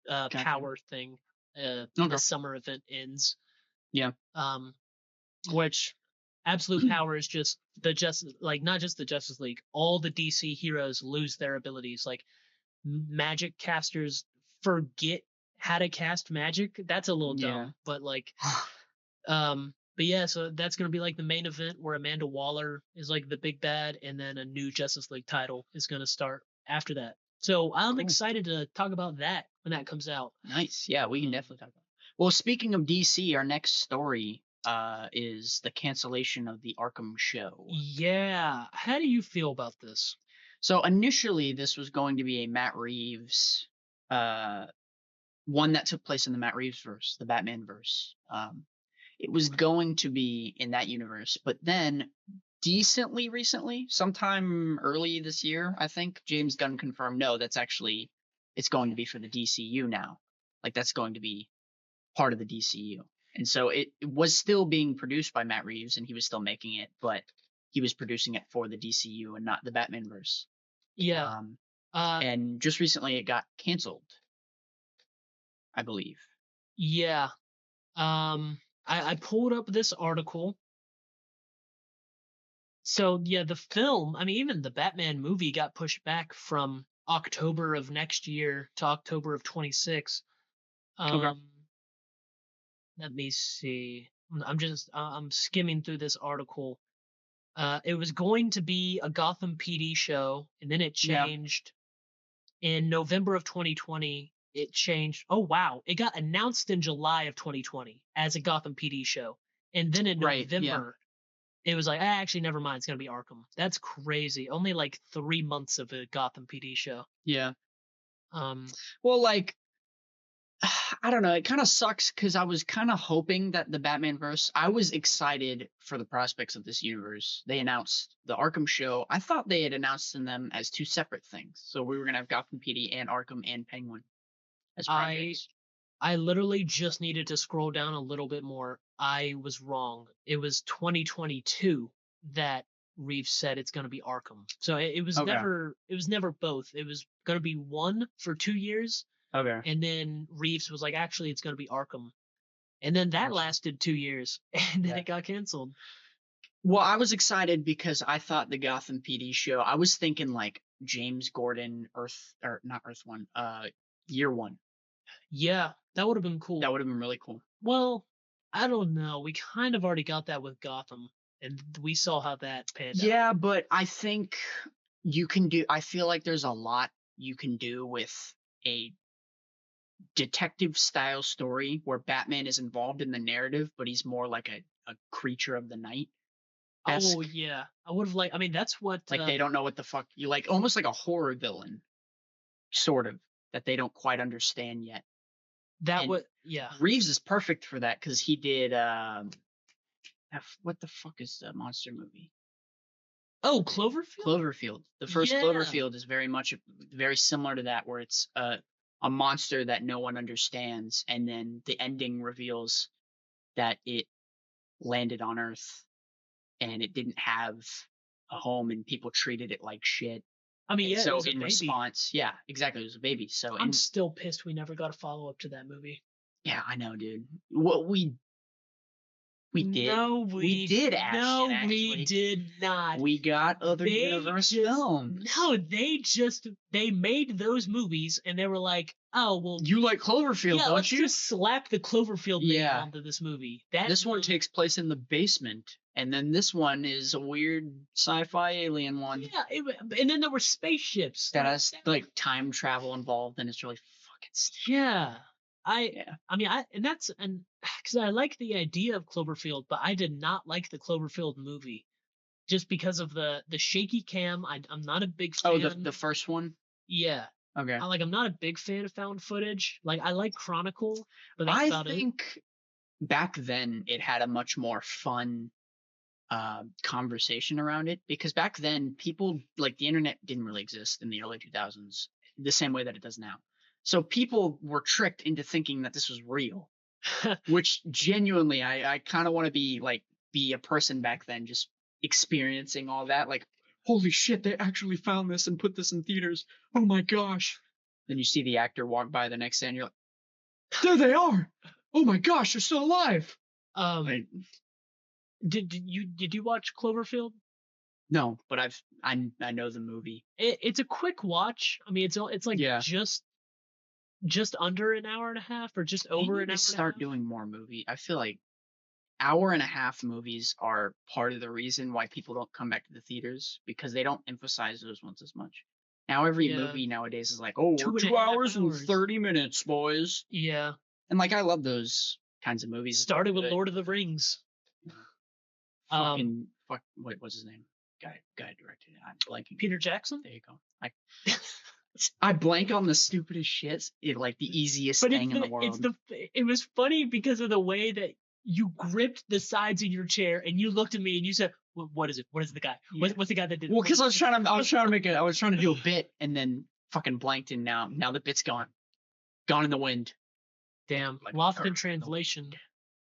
gotcha. power thing. Okay. The summer event ends. Yeah. Um, which absolute power is just the Justice, like not just the Justice League. All the DC heroes lose their abilities. Like magic casters forget how to cast magic. That's a little Yeah. dumb, but like but yeah, so that's gonna be like the main event where Amanda Waller is like the big bad, and then a new Justice League title is gonna start after that. So I'm Cool. excited to talk about that when that comes out. Nice. Yeah, we can definitely talk about it. Well, speaking of DC, our next story is the cancellation of the Arkham show. Yeah, how do you feel about this? So initially, this was going to be a Matt Reeves, uh, one that took place in the Matt Reeves verse, the Batman verse. It was going to be in that universe, but then decently recently, sometime early this year, I think James Gunn confirmed no, that's actually it's going to be for the DCU now. Like that's going to be part of the DCU. And so it was still being produced by Matt Reeves and he was still making it, but he was producing it for the DCU and not the Batman verse. Yeah. Uh And just recently it got canceled, I believe. yeah. I pulled up this article. So yeah, the film, I mean, even the Batman movie got pushed back from October of next year to October of 26. Okay. Um, let me see. I'm skimming through this article. It was going to be a Gotham PD show, and then it Yeah. changed in November of 2020. It changed. Oh wow! It got announced in July of 2020 as a Gotham PD show, and then in Right. Yeah. November it was like, actually, never mind. It's gonna be Arkham. That's crazy. Only like 3 months of a Gotham PD show. Yeah. Um, Well, like I don't know. It kind of sucks because I was kind of hoping that the Batman verse. I was excited for the prospects of this universe. They announced the Arkham show. I thought they had announced them as two separate things. So we were gonna have Gotham PD and Arkham and Penguin as I projects. I literally just needed to scroll down a little bit more. I was wrong. It was 2022 that Reeves said it's gonna be Arkham. So Okay. it was never both. It was gonna be one for 2 years, Okay. and then Reeves was like, actually, it's gonna be Arkham. And then that Gotcha. lasted 2 years, and then Yeah. it got canceled. Well, I was excited because I thought the Gotham PD show. I was thinking like James Gordon, Earth or not Earth One, Year One. Yeah, that would have been That cool. would have been really cool. Well, I don't know. We kind of already got that with Gotham, and we saw how that panned out. Yeah, but I think you can do. I feel like there's a lot you can do with a detective style story where Batman is involved in the narrative, but he's more like a creature of the night Oh esque. yeah, I would have liked. I mean, that's what Like they don't know what the fuck you like, almost like a horror villain, sort of, that they don't quite understand yet. that And would yeah. Reeves is perfect for that because he did what the fuck is the monster movie? Oh, Cloverfield. Cloverfield. The first Yeah. Cloverfield is very much very similar to that, where it's a monster that no one understands, and then the ending reveals that it landed on Earth and it didn't have a home, and people treated it like shit. I mean, And yeah, it so was a in baby. response, yeah, exactly, it was a baby. So I'm in still pissed we never got a follow up to that movie. yeah, I know, dude. What we did No, we did, Ashton. we Actually, did not. we got other They universe just films. no, they made those movies, and they were like, oh well, You like Cloverfield, yeah, don't let's you? just slap the Cloverfield name Yeah. onto this movie. That This one movie, takes place in the basement, and then this one is a weird sci-fi alien one yeah, and then there were spaceships. that has like time travel involved, and it's really fucking stupid. Yeah, Yeah. I mean, and that's and because I like the idea of Cloverfield, but I did not like the Cloverfield movie just because of the shaky cam. I'm not a big Oh, fan. the first one. Yeah, Okay. I'm not a big fan of found footage. Like I like Chronicle, but that's I about it. think back then it had a much more fun conversation around it because back then people like the internet didn't really exist in the early 2000s the same way that it does now. So people were tricked into thinking that this was real, which genuinely I kind of want to be a person back then, just experiencing all that. Like, holy shit, they actually found this and put this in theaters. Oh my gosh. Then you see the actor walk by the next day and you're like, there they are. Oh my gosh, they're still alive. Like, did you watch Cloverfield? No, but I know the movie. It's a quick watch. I mean, it's like just under an hour and a half, or just over an hour. Start doing more movie. I feel like hour and a half movies are part of the reason why people don't come back to the theaters, because they don't emphasize those ones as much. Now every movie nowadays is like, oh, we're 2 hours and 30 minutes, boys. Yeah. And like I love those kinds of movies. Started with Lord of the Rings. What was his name? Guy directed it. I'm blanking. Peter Jackson? There you go. I blank on the stupidest shit. Like the easiest thing in the world. It was funny because of the way that you gripped the sides of your chair and you looked at me and you said, "What is it? What is the guy? Yeah. What's the guy that did it?" Well, because I was trying to do a bit and then fucking blanked, and now the bit's gone in the wind. Damn, like lost in translation.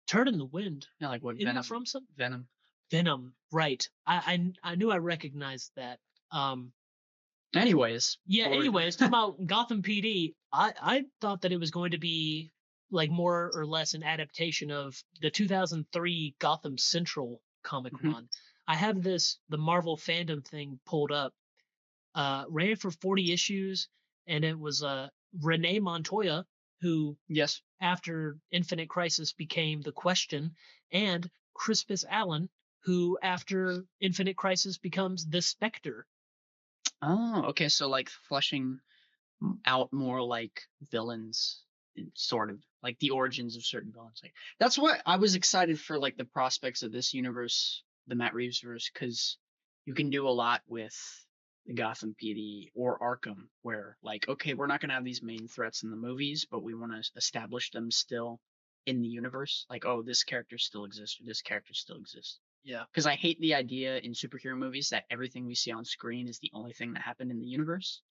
Turd in the wind. Yeah, like what? Isn't that from some Venom? Venom, right? I knew I recognized that. Anyways, talking about Gotham PD, I thought that it was going to be like more or less an adaptation of the 2003 Gotham Central comic run. I have the Marvel fandom thing pulled up. Ran for 40 issues, and it was Renee Montoya, who after Infinite Crisis became the Question, and Crispus Allen, who after Infinite Crisis becomes the Spectre. Oh, okay. So like fleshing out more like villains, sort of like the origins of certain villains. Like that's what I was excited for, like the prospects of this universe, the Matt Reeves verse, because you can do a lot with the Gotham PD or Arkham, where like, okay, we're not gonna have these main threats in the movies, but we want to establish them still in the universe. Like, oh, this character still exists, or this character still exists. Yeah. Because I hate the idea in superhero movies that everything we see on screen is the only thing that happened in the universe.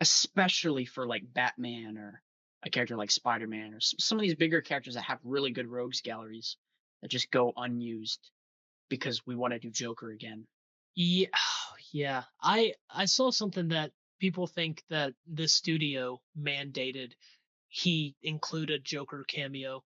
Especially for like Batman or a character like Spider-Man or some of these bigger characters that have really good rogues galleries that just go unused because we want to do Joker again. Yeah. Yeah. I saw something that people think that the studio mandated he include a Joker cameo.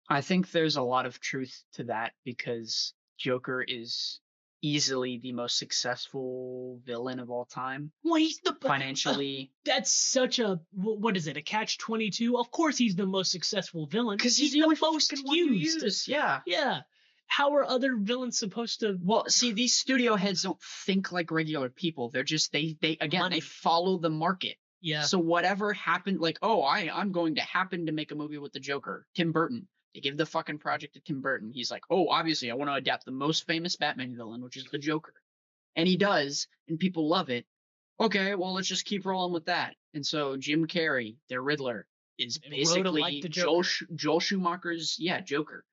I think there's a lot of truth to that, because Joker is easily the most successful villain of all time. Well, he's the financially. That's such a, what is it? A catch-22? Of course, he's the most successful villain because he's the most used. Yeah. Yeah. How are other villains supposed to? Well, see, these studio heads don't think like regular people. They're just they follow the market. Yeah. So whatever happened, like, oh, I'm going to happen to make a movie with the Joker, Tim Burton. They give the fucking project to Tim Burton. He's like, oh, obviously, I want to adapt the most famous Batman villain, which is the Joker. And he does, and people love it. Okay, well, let's just keep rolling with that. And so Jim Carrey, their Riddler, is basically like Joel Schumacher's, Joker.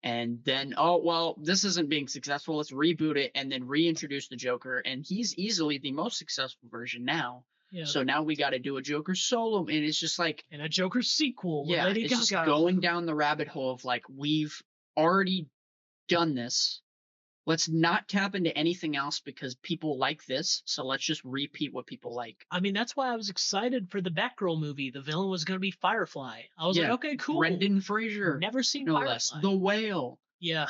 And then, oh, well, this isn't being successful. Let's reboot it and then reintroduce the Joker. And he's easily the most successful version now. Yeah. So now we got to do a Joker solo, and it's just like, and a Joker sequel. Yeah, it's just going down the rabbit hole of like, we've already done this. Let's not tap into anything else because people like this. So let's just repeat what people like. I mean, that's why I was excited for the Batgirl movie. The villain was going to be Firefly. I was like, okay, cool. Brendan Fraser. Never seen Firefly. Less. The Whale. Yeah.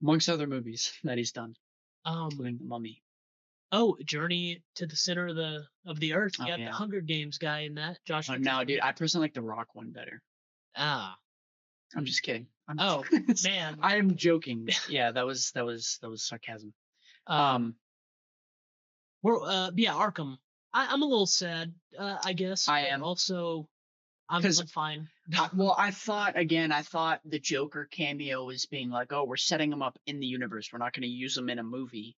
Amongst other movies that he's done. Including The Mummy. Oh, Journey to the Center of the Earth. You got the Hunger Games guy in that. Josh. No, dude, I personally like the Rock one better. Ah. I'm just kidding. Man. I am joking. Yeah, that was sarcasm. Arkham. I'm a little sad, I guess. I am. Also, I'm fine. I thought the Joker cameo was being like, oh, we're setting him up in the universe. We're not going to use him in a movie.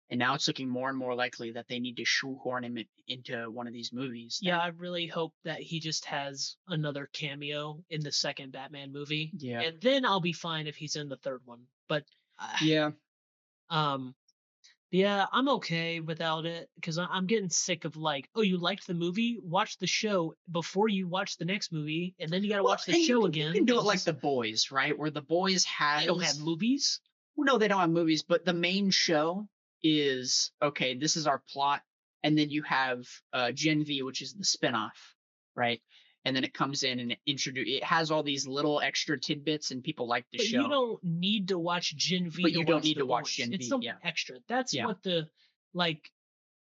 And now it's looking more and more likely that they need to shoehorn him into one of these movies. Yeah, I really hope that he just has another cameo in the second Batman movie. Yeah. And then I'll be fine if he's in the third one. But yeah. Yeah, I'm okay without it because I'm getting sick of like, oh, you liked the movie, watch the show before you watch the next movie, and then you got to Well, watch the and show you can again. do it And like just The Boys, right? Where The Boys they don't have has movies. well, no, they don't have movies, but the main show is okay, this is our plot. And then you have Gen V, which is the spinoff, right? And then it comes in and it has all these little extra tidbits, and people like the But you show. don't need to watch Gen V But to you don't watch need The to watch Boys. Gen It's V. something Yeah. extra. That's Yeah. what the like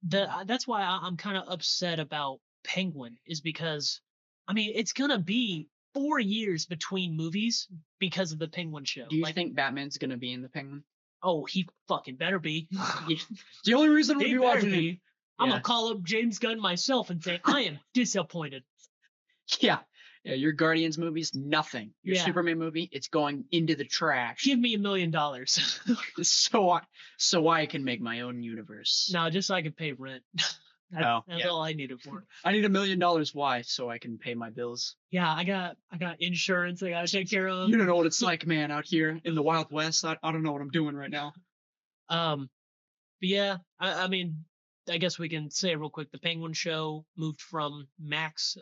the that's why I'm kind of upset about Penguin is because I mean it's gonna be 4 years between movies because of the Penguin show. Do you Like, think Batman's gonna be in the Penguin? oh, he fucking better be. The only reason I'm gonna He be better watching it. be. I'm Yeah. gonna call up James Gunn myself and say I am disappointed. Yeah. Yeah. Your Guardians movies, nothing. Your Yeah, Superman movie, it's going into the trash. give me $1 million. So I can make my own universe. No, just so I can pay rent. That's all I need it for. I need $1 million. Why? So I can pay my bills. Yeah, I got insurance I gotta take care of. You don't know what it's like, man, out here in the Wild West. I don't know what I'm doing right now. But yeah, I mean, I guess we can say real quick. The Penguin show moved from Max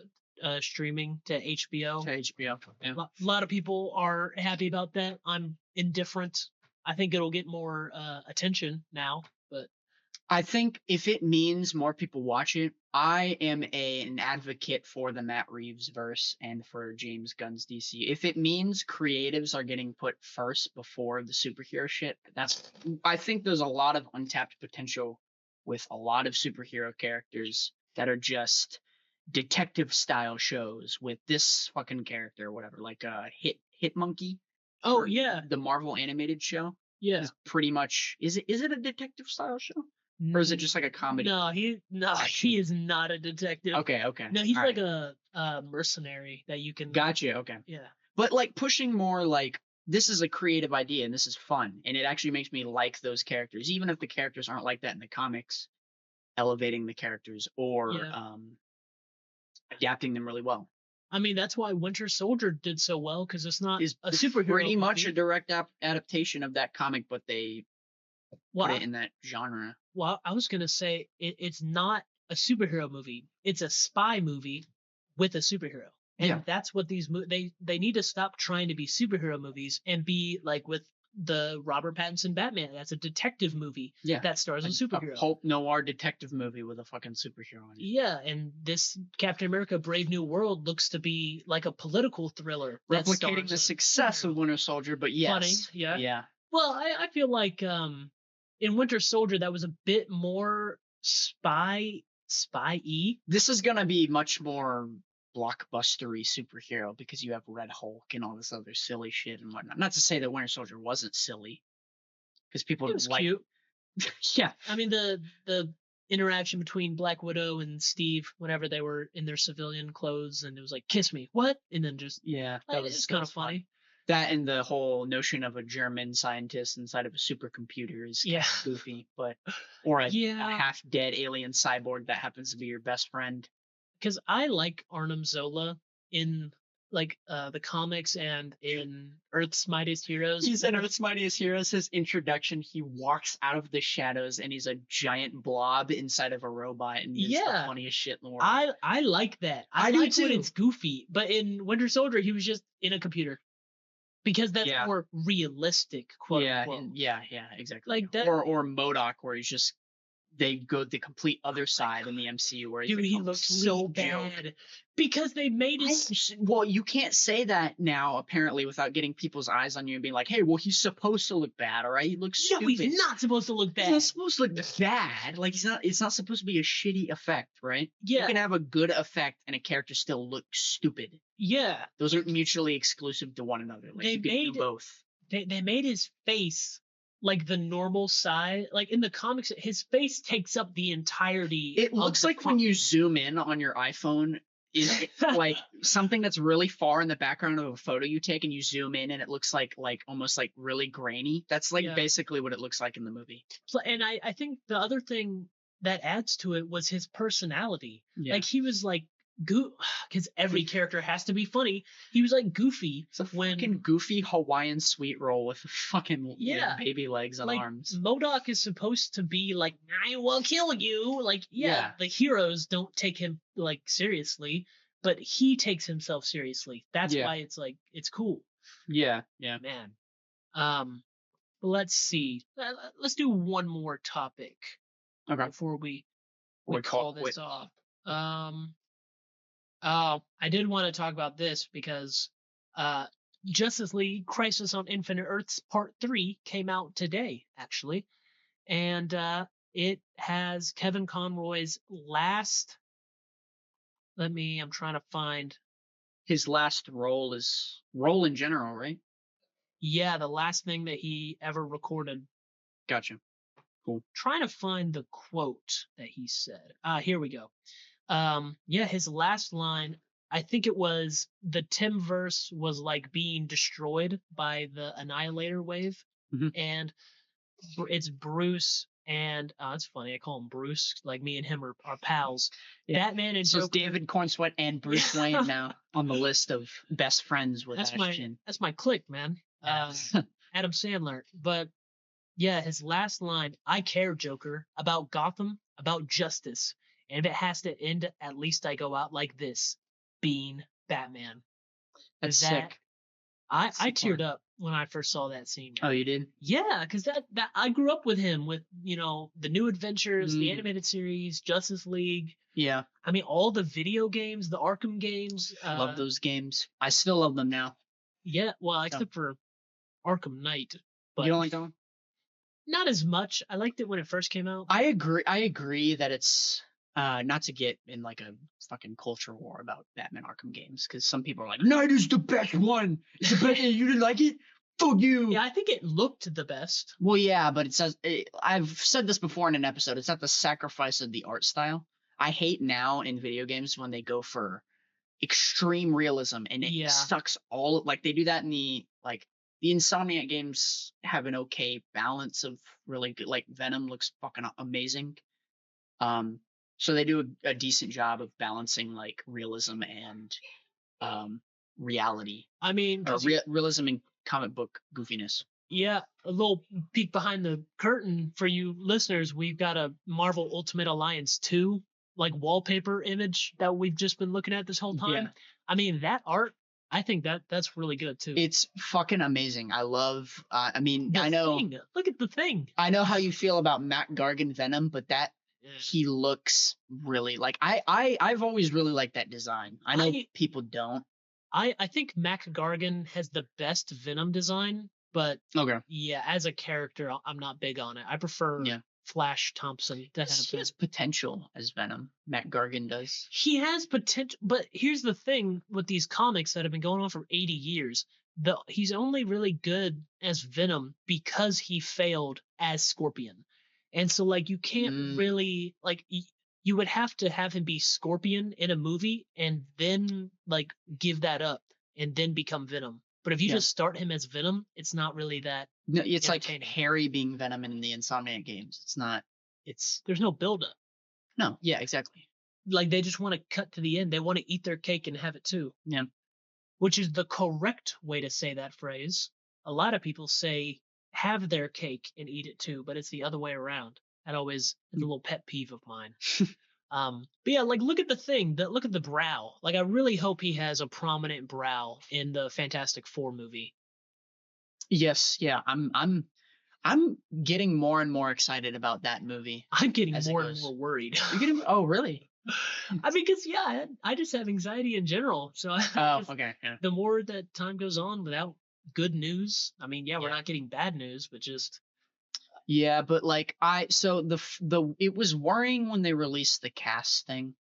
streaming to HBO. To HBO. Yeah. A lot of people are happy about that. I'm indifferent. I think it'll get more attention now, but I think if it means more people watch it, I am an advocate for the Matt Reeves verse and for James Gunn's DC. If it means creatives are getting put first before the superhero shit, I think there's a lot of untapped potential with a lot of superhero characters that are just detective style shows with this fucking character or whatever, like Hit Monkey. oh yeah, The Marvel animated show yeah. is pretty much is it a detective style show? Or is it just like a comedy? No, he is not a detective. Okay. No, he's All like right. a mercenary that you can. Gotcha. Okay. Yeah. But like pushing more like this is a creative idea and this is fun and it actually makes me like those characters, even if the characters aren't like that in the comics, elevating the characters or Yeah. adapting them really well. I mean, that's why Winter Soldier did so well because it's not Is a superhero. pretty much a movie. direct adaptation of that comic, but they Well, put it in that genre. Well, I was gonna say it's not a superhero movie. It's a spy movie with a superhero, and Yeah. that's what they need to stop trying to be superhero movies and be like with the Robert Pattinson Batman. That's a detective movie Yeah. that stars a superhero. A pulp noir detective movie with a fucking superhero in it. Yeah, and this Captain America: Brave New World looks to be like a political thriller, that Replicating stars the a success of superhero. Winter Soldier, but yes. Funny, yeah. Yeah. Well, I feel like in Winter Soldier that was a bit more spy-y. This is gonna be much more blockbustery superhero because you have Red Hulk and all this other silly shit and whatnot. Not to say that Winter Soldier wasn't silly, because people It was like cute. yeah. I mean the interaction between Black Widow and Steve whenever they were in their civilian clothes and it was like kiss me, what? And then just Yeah, that was kind of funny. That and the whole notion of a German scientist inside of a supercomputer is kind of goofy, but or a half dead alien cyborg that happens to be your best friend. Because I like Arnim Zola in like the comics and in Earth's Mightiest Heroes. He's in Earth's Mightiest Heroes. His introduction, he walks out of the shadows and he's a giant blob inside of a robot, and it's the funniest shit in the world. I like that. I like when it's goofy, but in Winter Soldier, he was just in a computer. Because that's more realistic, quote unquote. Yeah, exactly. Like that, or MODOK, where he's just they go the complete other side in the MCU, where he looks so bad because they made it. Well, you can't say that now apparently without getting people's eyes on you and being like, "Hey, well, he's supposed to look bad, all right? He looks stupid." No, he's not supposed to look bad. He's not supposed to look bad. Like he's not. It's not supposed to be a shitty effect, right? Yeah, you can have a good effect and a character still look stupid. Yeah, those are mutually exclusive to one another. Like you can do both. They made his face like the normal size. Like in the comics, his face takes up the entirety. It looks like when you zoom in on your iPhone, is like something that's really far in the background of a photo you take, and you zoom in, and it looks like almost like really grainy. That's like basically what it looks like in the movie. So, and I think the other thing that adds to it was his personality. Like he was like because every character has to be funny. He was like goofy It's a when fucking goofy Hawaiian sweet roll with fucking yeah, baby legs and like arms. MODOK is supposed to be like I will kill you. Like Yeah. the heroes don't take him like seriously, but he takes himself seriously. That's Yeah. why it's like it's cool, Yeah. man. Um, let's see. Let's do one more topic Okay. before we We call quit. this off. Oh, I did want to talk about this because uh, Justice League Crisis on Infinite Earths Part 3 came out today, actually. And it has Kevin Conroy's last. I'm trying to find. His last role in general, right? Yeah, the last thing that he ever recorded. Gotcha. Cool. Trying to find the quote that he said. Here we go. Yeah, his last line, I think it was the Timverse was like being destroyed by the Annihilator wave, Mhm. and it's Bruce and it's funny I call him Bruce, like me and him are pals. Yeah. Batman and So it's Joker. David Cornsweet and Bruce Wayne now on the list of best friends with Ashton. That's my clique, man. Adam Sandler. But yeah, his last line, I care, Joker, about Gotham, about justice. And if it has to end, at least I go out like this, being Batman. That's that sick. I teared up when I first saw that scene. Oh, you did? Yeah, because that I grew up with him with, the New Adventures, the animated series, Justice League. Yeah. I mean, all the video games, the Arkham games. Love those games. I still love them now. Yeah, well, except for Arkham Knight. But you don't like that one? Not as much. I liked it when it first came out. I agree that it's not to get in like a fucking culture war about Batman Arkham games, because some people are like, Knight is the best one. It's the best. You didn't like it? Fuck you. Yeah, I think it looked the best. Well, yeah, but I've said this before in an episode. It's not the sacrifice of the art style. I hate now in video games when they go for extreme realism and it sucks all, like they do that in the Insomniac games have an okay balance of really good, like Venom looks fucking amazing. So they do a decent job of balancing like realism and reality. I mean, realism and comic book goofiness. Yeah, a little peek behind the curtain for you listeners. We've got a Marvel Ultimate Alliance 2 like wallpaper image that we've just been looking at this whole time. Yeah. I mean, that art, I think that's really good too. It's fucking amazing. I love I mean, the I know Thing. Look at the Thing. I know how you feel about Matt Gargan Venom, but that he looks really like I've always really liked that design. I know people don't. I think Mac Gargan has the best Venom design, but yeah, as a character, I'm not big on it. I prefer Flash Thompson to have. He has potential as Venom. Mac Gargan does. He has potential, but here's the thing with these comics that have been going on for 80 years. He's only really good as Venom because he failed as Scorpion. And so, like, you can't really, like, you would have to have him be Scorpion in a movie and then, like, give that up and then become Venom. But if you just start him as Venom, it's not really that. No, it's like Harry being Venom in the Insomniac games. It's not. There's no buildup. No, yeah, exactly. Like, they just want to cut to the end. They want to eat their cake and have it too. Yeah. Which is the correct way to say that phrase. A lot of people say have their cake and eat it too, but it's the other way around. That always is a little pet peeve of mine. But yeah, like look at the Thing. Look at the brow. Like I really hope he has a prominent brow in the Fantastic Four movie. Yes, yeah. I'm getting more and more excited about that movie. I'm getting more and more worried. You're getting? Oh, really? I mean, because I just have anxiety in general. So okay. Yeah. The more that time goes on without good news, I mean, we're not getting bad news, but just. Yeah, but like it was worrying when they released the cast thing.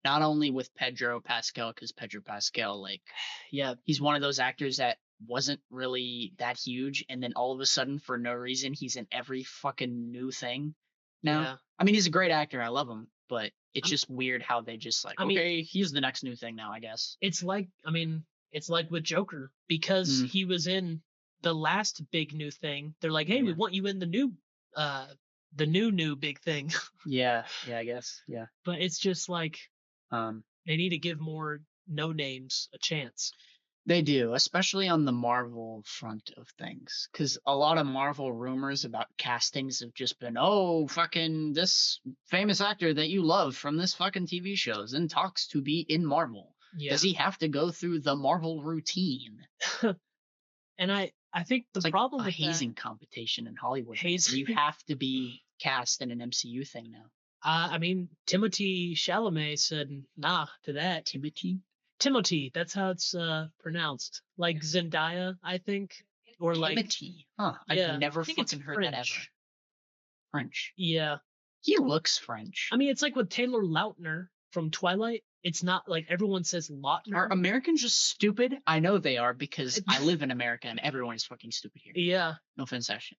Not only with Pedro Pascal, because Pedro Pascal, like, he's one of those actors that wasn't really that huge, and then all of a sudden, for no reason, he's in every fucking new thing now. Yeah. I mean, he's a great actor. I love him, but it's just weird how they just like, he's the next new thing now, I guess. It's like with Joker, because he was in the last big new thing. They're like, hey, we want you in the new big thing. yeah, I guess. Yeah. But it's just like, They need to give more no names a chance. They do, especially on the Marvel front of things, because a lot of Marvel rumors about castings have just been, oh, fucking this famous actor that you love from this fucking TV shows and talks to be in Marvel. Yeah. Does he have to go through the Marvel routine? And I think the It's like problem a with hazing competition in Hollywood. Hazing. You have to be cast in an MCU thing now. I mean, Timothée Chalamet said nah to that. Timothy, that's how it's pronounced. Like Zendaya, I think, or like Timothy. Huh? yeah, I've never I think it's fucking heard that ever. French. French. Yeah, He looks French. I mean, it's like with Taylor Lautner from Twilight. It's not like everyone says Lautner. Are Americans just stupid? I know they are because I live in America and everyone is fucking stupid here. Yeah. No offense, Ashton.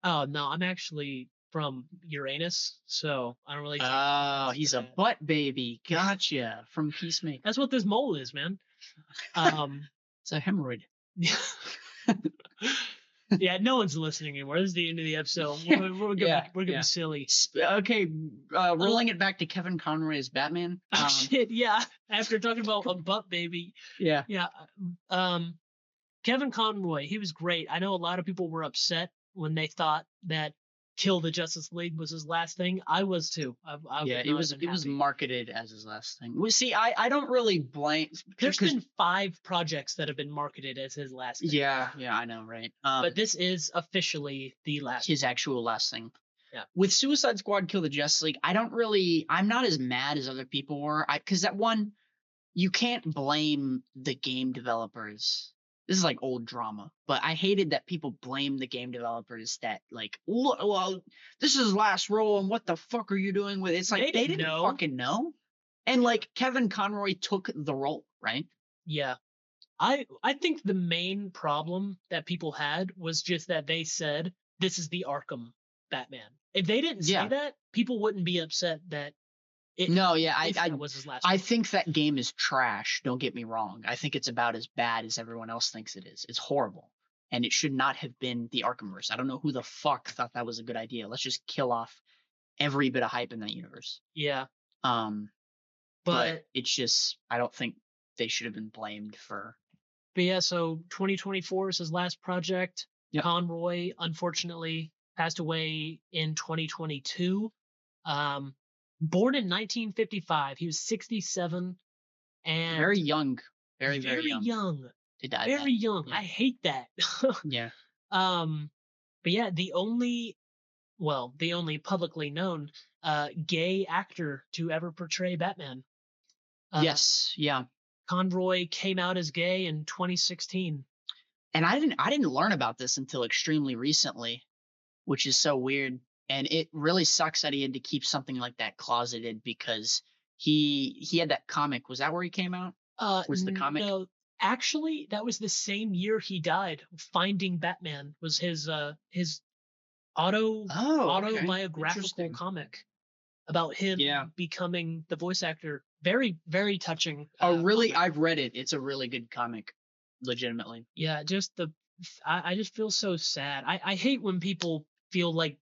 Oh no, I'm actually from Uranus, so I don't really. Oh, he's a butt baby. Gotcha. From Peacemaker. That's what this mole is, man. It's a hemorrhoid. Yeah, no one's listening anymore. This is the end of the episode. We're gonna be silly. Okay, rolling it back to Kevin Conroy as Batman. Oh shit, yeah. After talking about a butt baby. Yeah. Yeah. Kevin Conroy, he was great. I know a lot of people were upset when they thought that Kill the Justice League was his last thing. I was too. It was marketed as his last thing. Well, see, I don't really blame. There's been 5 projects that have been marketed as his last thing. Yeah, I know, right? But this is officially the last. His actual last thing. Yeah. With Suicide Squad Kill the Justice League, I'm not as mad as other people were. Because that one, you can't blame the game developers. This is like old drama, but I hated that people blame the game developers that like, well, this is his last role and what the fuck are you doing with it? It's like they didn't fucking know. And like Kevin Conroy took the role, right? Yeah. I think the main problem that people had was just that they said this is the Arkham Batman. If they didn't say that, people wouldn't be upset that I was his last. I think that game is trash. Don't get me wrong. I think it's about as bad as everyone else thinks it is. It's horrible, and it should not have been the Arkhamverse. I don't know who the fuck thought that was a good idea. Let's just kill off every bit of hype in that universe. Yeah. But it's just I don't think they should have been blamed for. But yeah, so 2024 is his last project. Yep. Conroy unfortunately passed away in 2022. Born in 1955, he was 67, and very young, very young. He died very young. Yeah. I hate that. Yeah. But yeah, the only publicly known gay actor to ever portray Batman. Yes. Yeah. Conroy came out as gay in 2016. And I didn't learn about this until extremely recently, which is so weird. And it really sucks that he had to keep something like that closeted because he had that comic. Was that where he came out? Was the comic? No, actually, that was the same year he died. Finding Batman was his autobiographical comic about him becoming the voice actor. Very, very touching. I've read it. It's a really good comic, legitimately. Yeah, I just feel so sad. I hate when people feel like,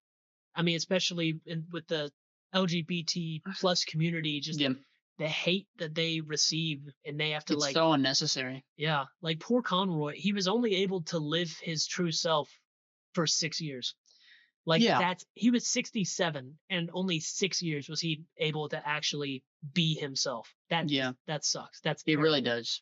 I mean, especially with the LGBT plus community, just the hate that they receive, and they have to it's so unnecessary. Yeah, like poor Conroy, he was only able to live his true self for 6 years. Like he was 67, and only 6 years was he able to actually be himself. That sucks. It really does.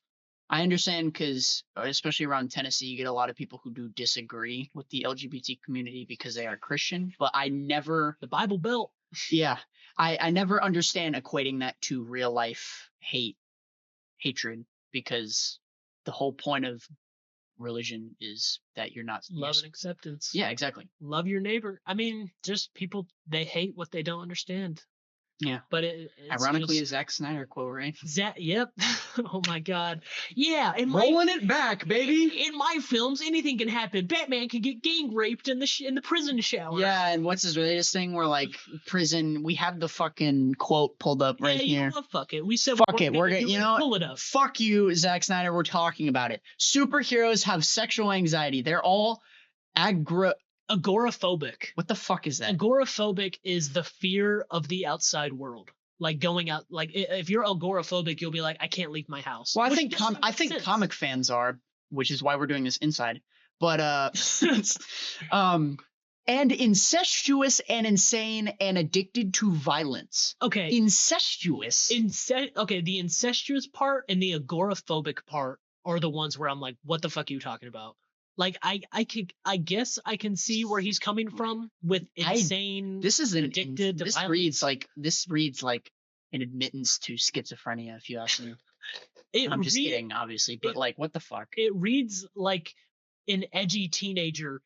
I understand because, especially around Tennessee, you get a lot of people who do disagree with the LGBT community because they are Christian. But I never the Bible Belt. Yeah, I never understand equating that to real life hatred because the whole point of religion is that you're not love and acceptance. Yeah, exactly. Love your neighbor. I mean, just people, they hate what they don't understand. Yeah, but it's ironically a Zack Snyder quote, right? Yep. Oh my God. Yeah, rolling it back, baby. In my films, anything can happen. Batman can get gang raped in the prison shower. Yeah, and what's his latest thing? Where like prison, we have the fucking quote pulled up right here. Yeah, fuck it. We said fuck it. We're gonna pull it up. Fuck you, Zack Snyder. We're talking about it. Superheroes have sexual anxiety. They're all agoraphobic. What the fuck is that? Agoraphobic is the fear of the outside world. like going out, like if you're agoraphobic, you'll be like, I can't leave my house. Well, I Which think doesn't make sense. comic fans are, which is why we're doing this inside. But and incestuous and insane and addicted to violence. Okay. Incestuous. Okay, the incestuous part and the agoraphobic part are the ones where I'm like, what the fuck are you talking about? Like I guess I can see where he's coming from with insane. This is an addicted to this violence. reads like an admittance to schizophrenia, if you ask me. I'm just It kidding, obviously, but like, what the fuck? It reads like an edgy teenager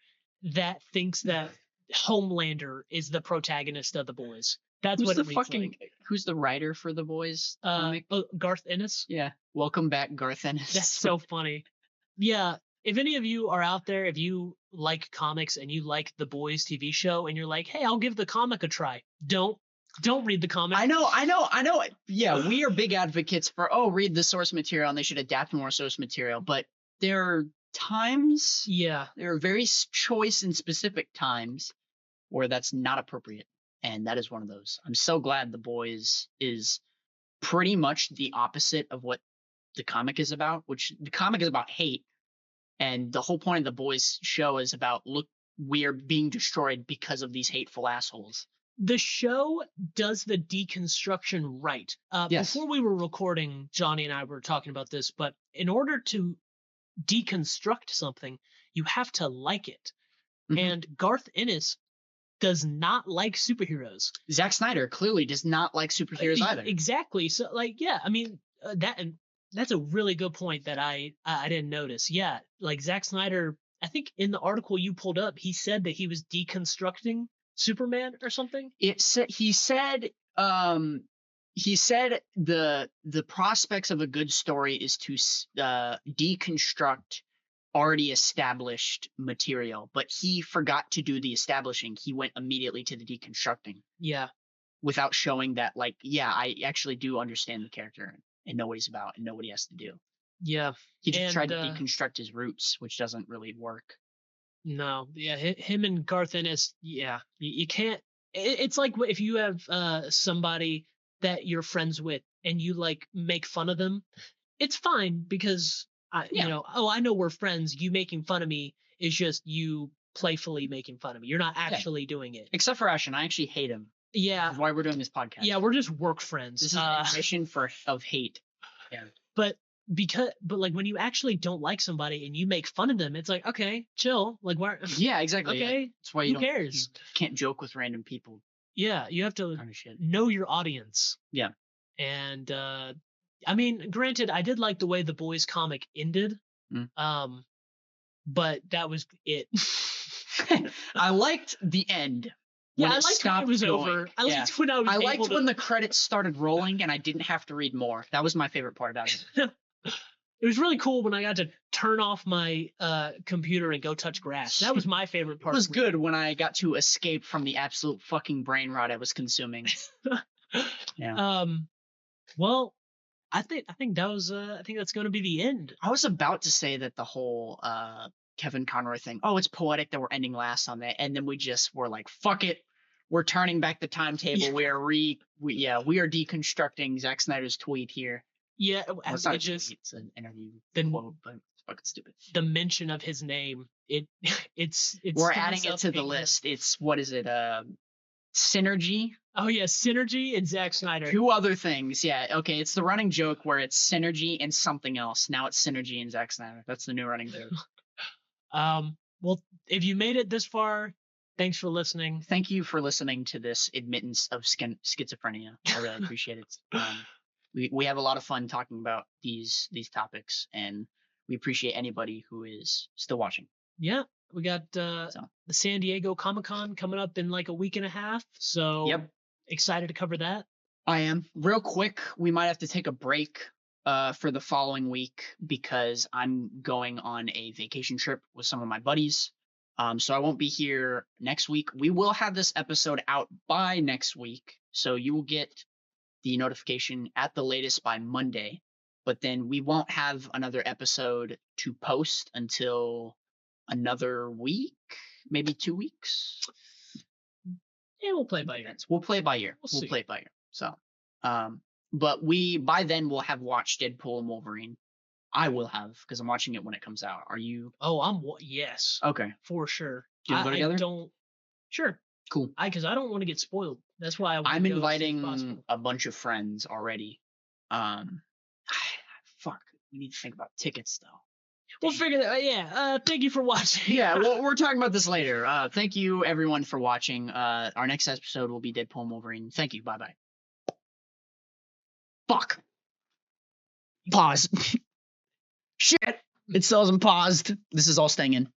that thinks that Homelander is the protagonist of The Boys. That's Who's what the it reads fucking like. who's the writer for The Boys comic? Garth Ennis. Yeah, welcome back, Garth Ennis. That's so funny. Yeah, if any of you are out there, if you like comics and you like The Boys TV show, and you're like, hey, I'll give the comic a try. Don't read the comic. I know. Yeah, we are big advocates for read the source material and they should adapt more source material. But there are times, there are very choice and specific times where that's not appropriate, and that is one of those. I'm so glad The Boys is pretty much the opposite of what the comic is about, which the comic is about hate, and the whole point of The Boys show is about, look, we are being destroyed because of these hateful assholes. The show does the deconstruction right. Yes. Before we were recording, Johnny and I were talking about this, but in order to deconstruct something, you have to like it. Mhm. And Garth Ennis does not like superheroes. Zack Snyder clearly does not like superheroes either. Exactly. So, like, yeah, I mean, that's a really good point that I didn't notice. Yeah, like Zack Snyder, I think in the article you pulled up, he said that he was deconstructing Superman or something. He said the prospects of a good story is to deconstruct already established material, but he forgot to do the establishing. He went immediately to the deconstructing. Yeah. Without showing that, like, yeah, I actually do understand the character and know what he's about and know what he has to do. Yeah. He just tried to deconstruct his roots, which doesn't really work. No, yeah, him and Garth Ennis, yeah, you can't. It's like if you have somebody that you're friends with and you like make fun of them, it's fine because you know, I know we're friends. You making fun of me is just you playfully making fun of me. You're not actually doing it. Except for Ashton, I actually hate him. Yeah, that's why we're doing this podcast. Yeah, we're just work friends. This is an mission of hate. Yeah, but like when you actually don't like somebody and you make fun of them, it's like, okay, chill. Like, why? Yeah, exactly. Okay, yeah. That's why you cares? You can't joke with random people. Yeah, you have to know your audience. Yeah, and I mean, granted, I did like the way the Boys comic ended. But that was it. I liked the end. Yeah, I liked when it was over. I liked when I was. I liked when the credits started rolling and I didn't have to read more. That was my favorite part about it. It was really cool when I got to turn off my computer and go touch grass. That was my favorite part. It was good when I got to escape from the absolute fucking brain rot I was consuming. Yeah. Well, I think that was. I think that's going to be the end. I was about to say that the whole Kevin Conroy thing. Oh, it's poetic that we're ending last on that, and then we were like, fuck it. We're turning back the timetable. Yeah. We are deconstructing Zack Snyder's tweet here. Yeah, well, it's not it's an interview quote, but it's fucking stupid. The mention of his name, it's we're adding it to the list. It's what is it? Synergy. Oh yeah, Synergy and Zack Snyder. 2 other things. Yeah, okay. It's the running joke where it's Synergy and something else. Now it's Synergy and Zack Snyder. That's the new running joke. Well, if you made it this far, thanks for listening. Thank you for listening to this admittance of schizophrenia. I really appreciate it. We have a lot of fun talking about these topics, and we appreciate anybody who is still watching. Yeah, we got the San Diego Comic-Con coming up in like a week and a half, so excited to cover that. I am. Real quick, we might have to take a break for the following week because I'm going on a vacation trip with some of my buddies. So I won't be here next week. We will have this episode out by next week, so you will get the notification at the latest by Monday, but then we won't have another episode to post until another week, maybe 2 weeks. Yeah, we'll play by ear. We'll play by ear. We'll play by ear. So But by then we'll have watched Deadpool and Wolverine. I will have, because I'm watching it when it comes out. Are you? Oh, yes, Okay. for sure. Do you wanna go together? I don't. Sure. Cool. Because I don't want to get spoiled. That's why I'm go as soon as inviting possible. a bunch of friends already. Fuck. We need to think about tickets though. We'll figure that. Yeah. Thank you for watching. Yeah, well, we're talking about this later. Thank you everyone for watching. Our next episode will be Deadpool and Wolverine. Thank you. Bye bye. Fuck. Pause. Shit. It still hasn't paused. This is all staying in.